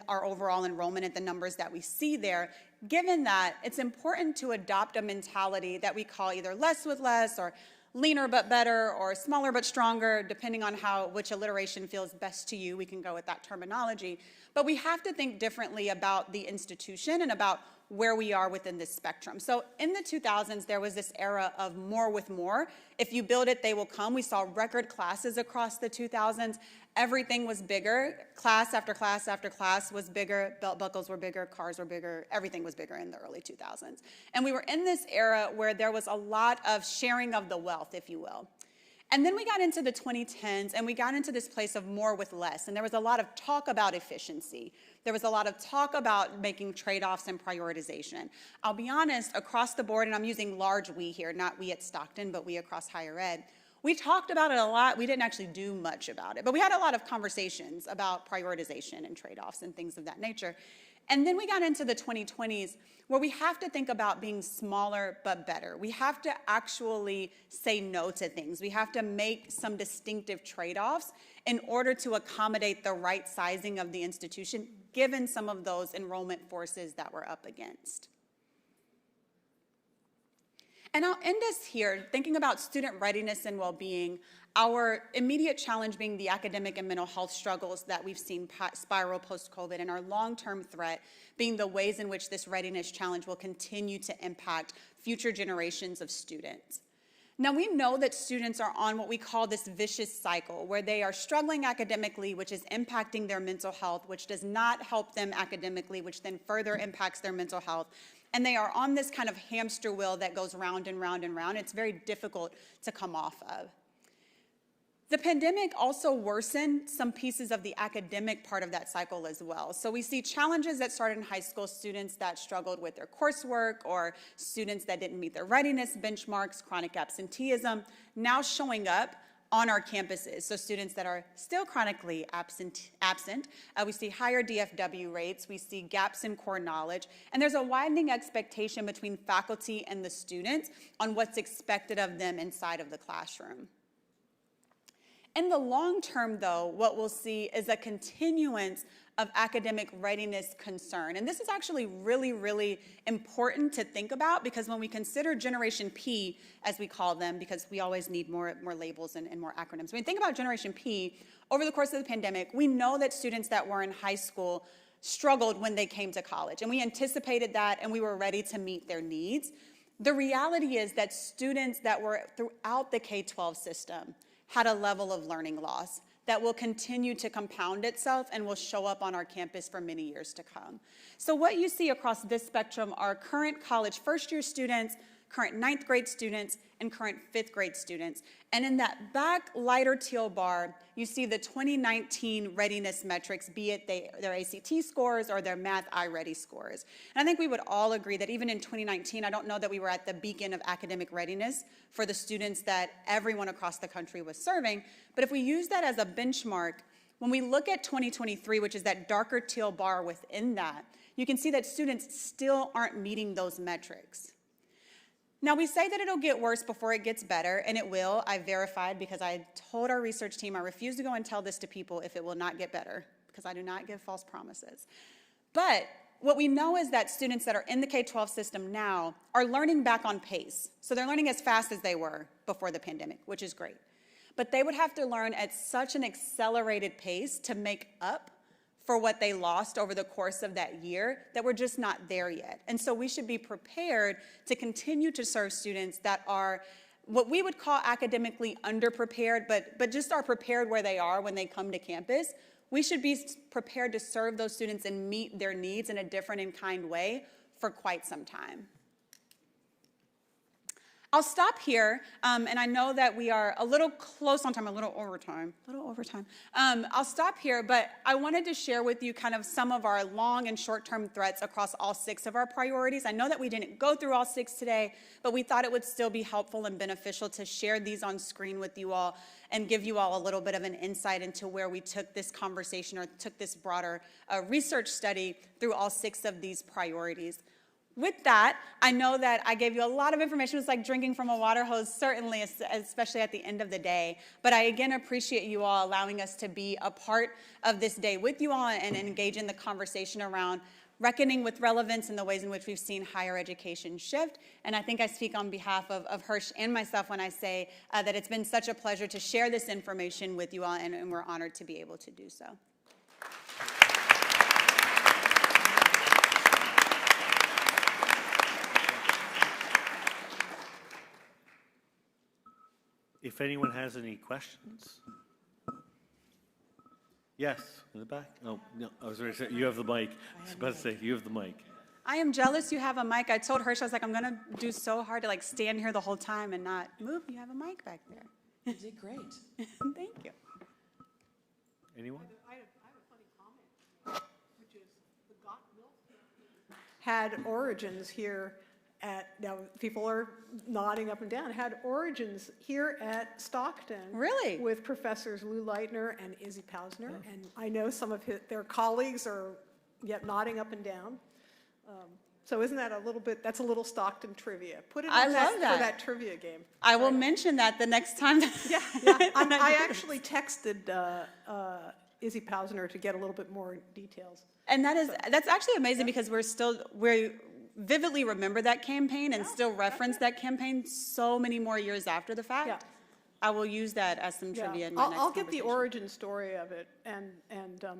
Speaker 14: our overall enrollment and the numbers that we see there. Given that, it's important to adopt a mentality that we call either less with less or leaner but better, or smaller but stronger, depending on which alliteration feels best to you. We can go with that terminology. But we have to think differently about the institution and about where we are within this spectrum. So in the 2000s, there was this era of more with more. If you build it, they will come. We saw record classes across the 2000s. Everything was bigger. Class after class after class was bigger. Belt buckles were bigger. Cars were bigger. Everything was bigger in the early 2000s. And we were in this era where there was a lot of sharing of the wealth, if you will. And then we got into the 2010s, and we got into this place of more with less. And there was a lot of talk about efficiency. There was a lot of talk about making trade-offs and prioritization. I'll be honest, across the board, and I'm using large we here, not we at Stockton, but we across higher ed, we talked about it a lot. We didn't actually do much about it. But we had a lot of conversations about prioritization and trade-offs and things of that nature. And then we got into the 2020s, where we have to think about being smaller but better. We have to actually say no to things. We have to make some distinctive trade-offs in order to accommodate the right sizing of the institution, given some of those enrollment forces that we're up against. And I'll end us here, thinking about student readiness and well-being, our immediate challenge being the academic and mental health struggles that we've seen spiral post-COVID, and our long-term threat being the ways in which this readiness challenge will continue to impact future generations of students. Now, we know that students are on what we call this vicious cycle, where they are struggling academically, which is impacting their mental health, which does not help them academically, which then further impacts their mental health. And they are on this kind of hamster wheel that goes round and round and round. It's very difficult to come off of. The pandemic also worsened some pieces of the academic part of that cycle as well. So we see challenges that started in high school, students that struggled with their coursework, or students that didn't meet their readiness benchmarks, chronic absenteeism, now showing up on our campuses. So students that are still chronically absent. We see higher DFW rates, we see gaps in core knowledge, and there's a widening expectation between faculty and the students on what's expected of them inside of the classroom. In the long term, though, what we'll see is a continuance of academic readiness concern. And this is actually really, really important to think about, because when we consider Generation P, as we call them, because we always need more labels and more acronyms. When we think about Generation P, over the course of the pandemic, we know that students that were in high school struggled when they came to college. And we anticipated that, and we were ready to meet their needs. The reality is that students that were throughout the K-12 system had a level of learning loss that will continue to compound itself and will show up on our campus for many years to come. So what you see across this spectrum are current college first-year students, current 9th grade students, and current 5th grade students. And in that back lighter teal bar, you see the 2019 readiness metrics, be it their ACT scores or their Math iReady scores. And I think we would all agree that even in 2019, I don't know that we were at the beacon of academic readiness for the students that everyone across the country was serving. But if we use that as a benchmark, when we look at 2023, which is that darker teal bar within that, you can see that students still aren't meeting those metrics. Now, we say that it'll get worse before it gets better, and it will. I verified because I told our research team I refuse to go and tell this to people if it will not get better, because I do not give false promises. But what we know is that students that are in the K-12 system now are learning back on pace. So they're learning as fast as they were before the pandemic, which is great. But they would have to learn at such an accelerated pace to make up for what they lost over the course of that year that we're just not there yet. And so we should be prepared to continue to serve students that are what we would call academically underprepared, but just are prepared where they are when they come to campus. We should be prepared to serve those students and meet their needs in a different and kind way for quite some time. I'll stop here, and I know that we are a little close on time, a little overtime. I'll stop here, but I wanted to share with you kind of some of our long and short-term threats across all 6 of our priorities. I know that we didn't go through all 6 today, but we thought it would still be helpful and beneficial to share these on screen with you all and give you all a little bit of an insight into where we took this conversation or took this broader research study through all 6 of these priorities. With that, I know that I gave you a lot of information. It was like drinking from a water hose, certainly, especially at the end of the day. But I, again, appreciate you all allowing us to be a part of this day with you all and engage in the conversation around reckoning with relevance in the ways in which we've seen higher education shift. And I think I speak on behalf of Hirsch and myself when I say that it's been such a pleasure to share this information with you all, and we're honored to be able to do so.
Speaker 7: If anyone has any questions. Yes, in the back? Oh, no, I was going to say, you have the mic. I was about to say, you have the mic.
Speaker 14: I am jealous you have a mic. I told Hirsch, I was like, I'm going to do so hard to like stand here the whole time and not move. You have a mic back there.
Speaker 15: You did great.
Speaker 14: Thank you.
Speaker 7: Anyone?
Speaker 16: I have a funny comment, which is the Got Milk had origins here at, now people are nodding up and down, had origins here at Stockton.
Speaker 14: Really?
Speaker 16: With Professors Lou Leitner and Izzy Pausner. Oh. And I know some of their colleagues are yet nodding up and down. So isn't that a little bit, that's a little Stockton trivia. Put it on for that trivia game.
Speaker 14: I will mention that the next time.
Speaker 16: Yeah. I actually texted Izzy Pausner to get a little bit more details.
Speaker 14: And that's actually amazing because we vividly remember that campaign and still reference that campaign so many more years after the fact. Yeah. I will use that as some trivia in my next
Speaker 16: I'll get the origin story of it, and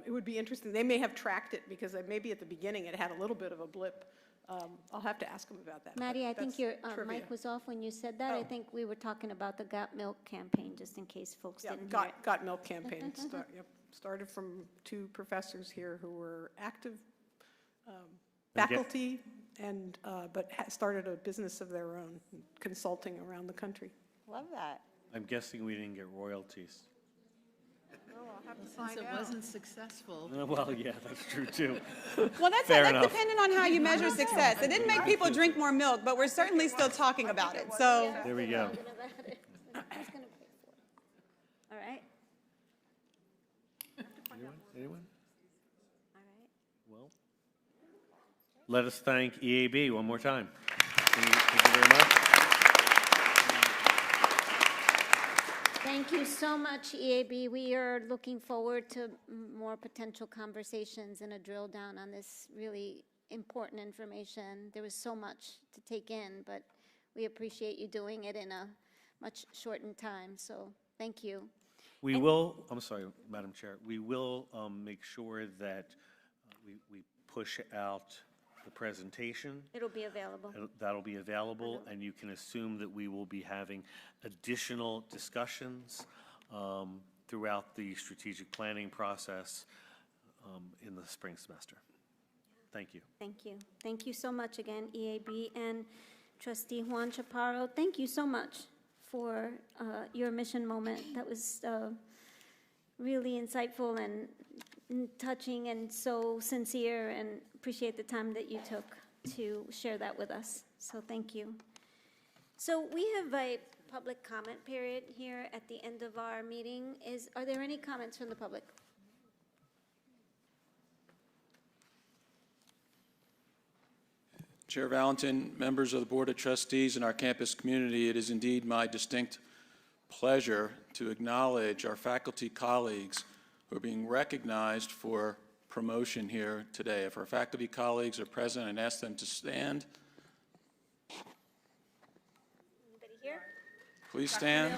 Speaker 16: it would be interesting. They may have tracked it because maybe at the beginning it had a little bit of a blip. I'll have to ask them about that.
Speaker 1: Maddie, I think your mic was off when you said that. I think we were talking about the Got Milk campaign, just in case folks didn't hear it.
Speaker 16: Got Milk campaign. Started from 2 professors here who were active faculty, but started a business of their own, consulting around the country.
Speaker 14: Love that.
Speaker 7: I'm guessing we didn't get royalties.
Speaker 16: I'll have to find
Speaker 6: Since it
Speaker 16: out.
Speaker 6: wasn't successful.
Speaker 7: Well, yeah, that's true too.
Speaker 14: Well, that's dependent on how you measure success. It didn't make people drink more milk, but we're certainly still talking about it. So
Speaker 7: there we go.
Speaker 1: Who's going to pay for it? All right.
Speaker 7: Anyone?
Speaker 1: All right.
Speaker 7: Well, let us thank EAB one more time. Thank you very much.
Speaker 1: Thank you so much, EAB. We are looking forward to more potential conversations and a drill down on this really important information. There was so much to take in, but we appreciate you doing it in a much shortened time, so thank you.
Speaker 7: We will, I'm sorry, Madam Chair, we will make sure that we push out the presentation.
Speaker 1: It'll be available.
Speaker 7: That'll be available, and you can assume that we will be having additional discussions throughout the strategic planning process in the spring semester. Thank you.
Speaker 1: Thank you. Thank you so much again, EAB. And Trustee Juan Chaparro, thank you so much for your mission moment. That was really insightful and touching and so sincere, and appreciate the time that you took to share that with us. So thank you. So we have a public comment period here at the end of our meeting. Are there any comments from the public?
Speaker 15: Chair Valentin, members of the Board of Trustees, and our campus community, it is indeed my distinct pleasure to acknowledge our faculty colleagues who are being recognized for promotion here today. If our faculty colleagues are present, and ask them to stand.
Speaker 1: Anybody here?
Speaker 15: Please stand.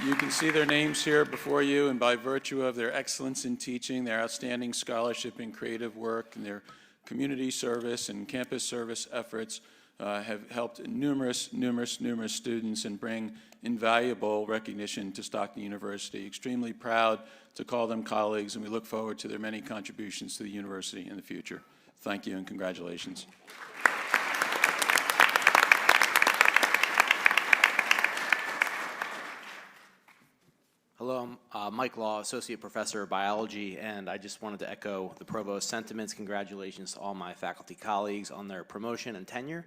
Speaker 15: You can see their names here before you, and by virtue of their excellence in teaching, their outstanding scholarship and creative work, and their community service and campus service efforts have helped numerous students and bring invaluable recognition to Stockton University. Extremely proud to call them colleagues, and we look forward to their many contributions to the university in the future. Thank you and congratulations.
Speaker 17: Hello, I'm Mike Law, Associate Professor of Biology, and I just wanted to echo the Provost's sentiments. Congratulations to all my faculty colleagues on their promotion and tenure,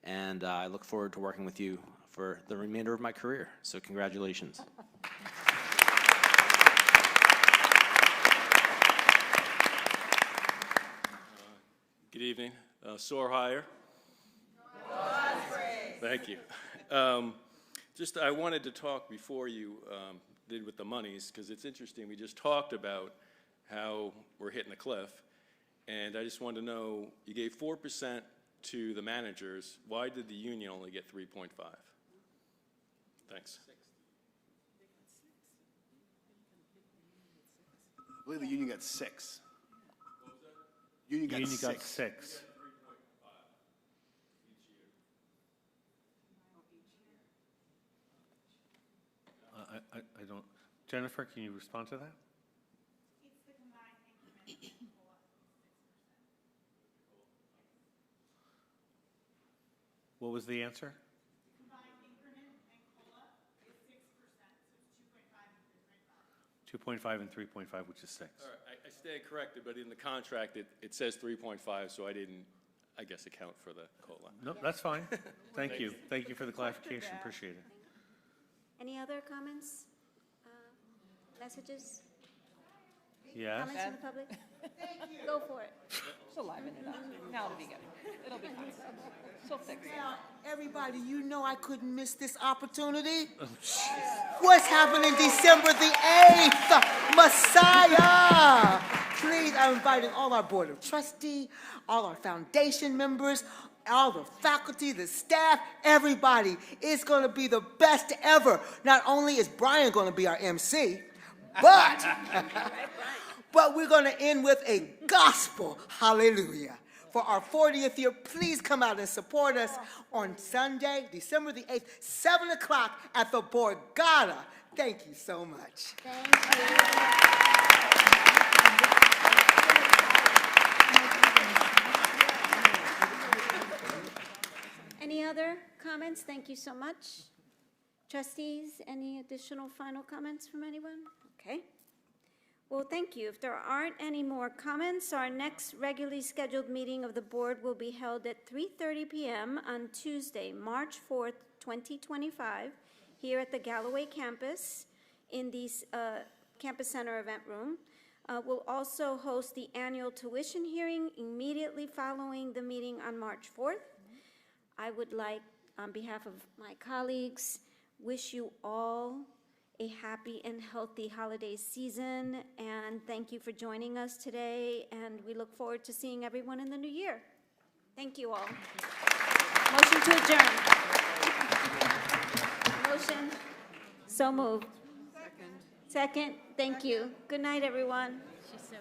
Speaker 17: and I look forward to working with you for the remainder of my career. So congratulations.
Speaker 18: Good evening. Soar higher. Thank you. I wanted to talk before you did with the monies, because it's interesting. We just talked about how we're hitting a cliff, and I just wanted to know, you gave 4% to the managers. Why did the union only get 3.5? Thanks.
Speaker 10: I believe the union got 6.
Speaker 7: Union got 6. I don't. Jennifer, can you respond to that?
Speaker 19: It's the combined increment and COLA, 6%.
Speaker 7: What was the answer?
Speaker 19: Combined increment and COLA is 6%, so it's
Speaker 7: 2.5 and 3.5, which is 6.
Speaker 18: All right, I stand corrected, but in the contract it says 3.5, so I didn't, I guess, account for the COLA.
Speaker 7: No, that's fine. Thank you. Thank you for the clarification. Appreciate it.
Speaker 1: Any other comments? Messages?
Speaker 7: Yes.
Speaker 1: Comments from the public? Go for it.
Speaker 20: She'll liven it up. Now it'll be good. It'll be fine. She'll fix it.
Speaker 21: Now, everybody, you know I couldn't miss this opportunity. What's happening December the 8th? Messiah! Please, I'm inviting all our Board of Trustees, all our foundation members, all the faculty, the staff, everybody. It's going to be the best ever. Not only is Brian going to be our MC, but we're going to end with a gospel hallelujah. For our 40th year, please come out and support us on Sunday, December the 8th, 7 o'clock at the Borgata. Thank you so much.
Speaker 1: Thank you. Any other comments? Thank you so much. Trustees, any additional final comments from anyone? Okay. Well, thank you. If there aren't any more comments, our next regularly scheduled meeting of the board will be held at 3:30 p.m. on Tuesday, March 4th, 2025, here at the Galloway campus in the Campus Center event room. We'll also host the annual tuition hearing immediately following the meeting on March 4th. I would like, on behalf of my colleagues, wish you all a happy and healthy holiday season, and thank you for joining us today, and we look forward to seeing everyone in the new year. Thank you all. Motion to adjourn. Motion. So moved. Second. Thank you. Good night, everyone.
Speaker 4: She's so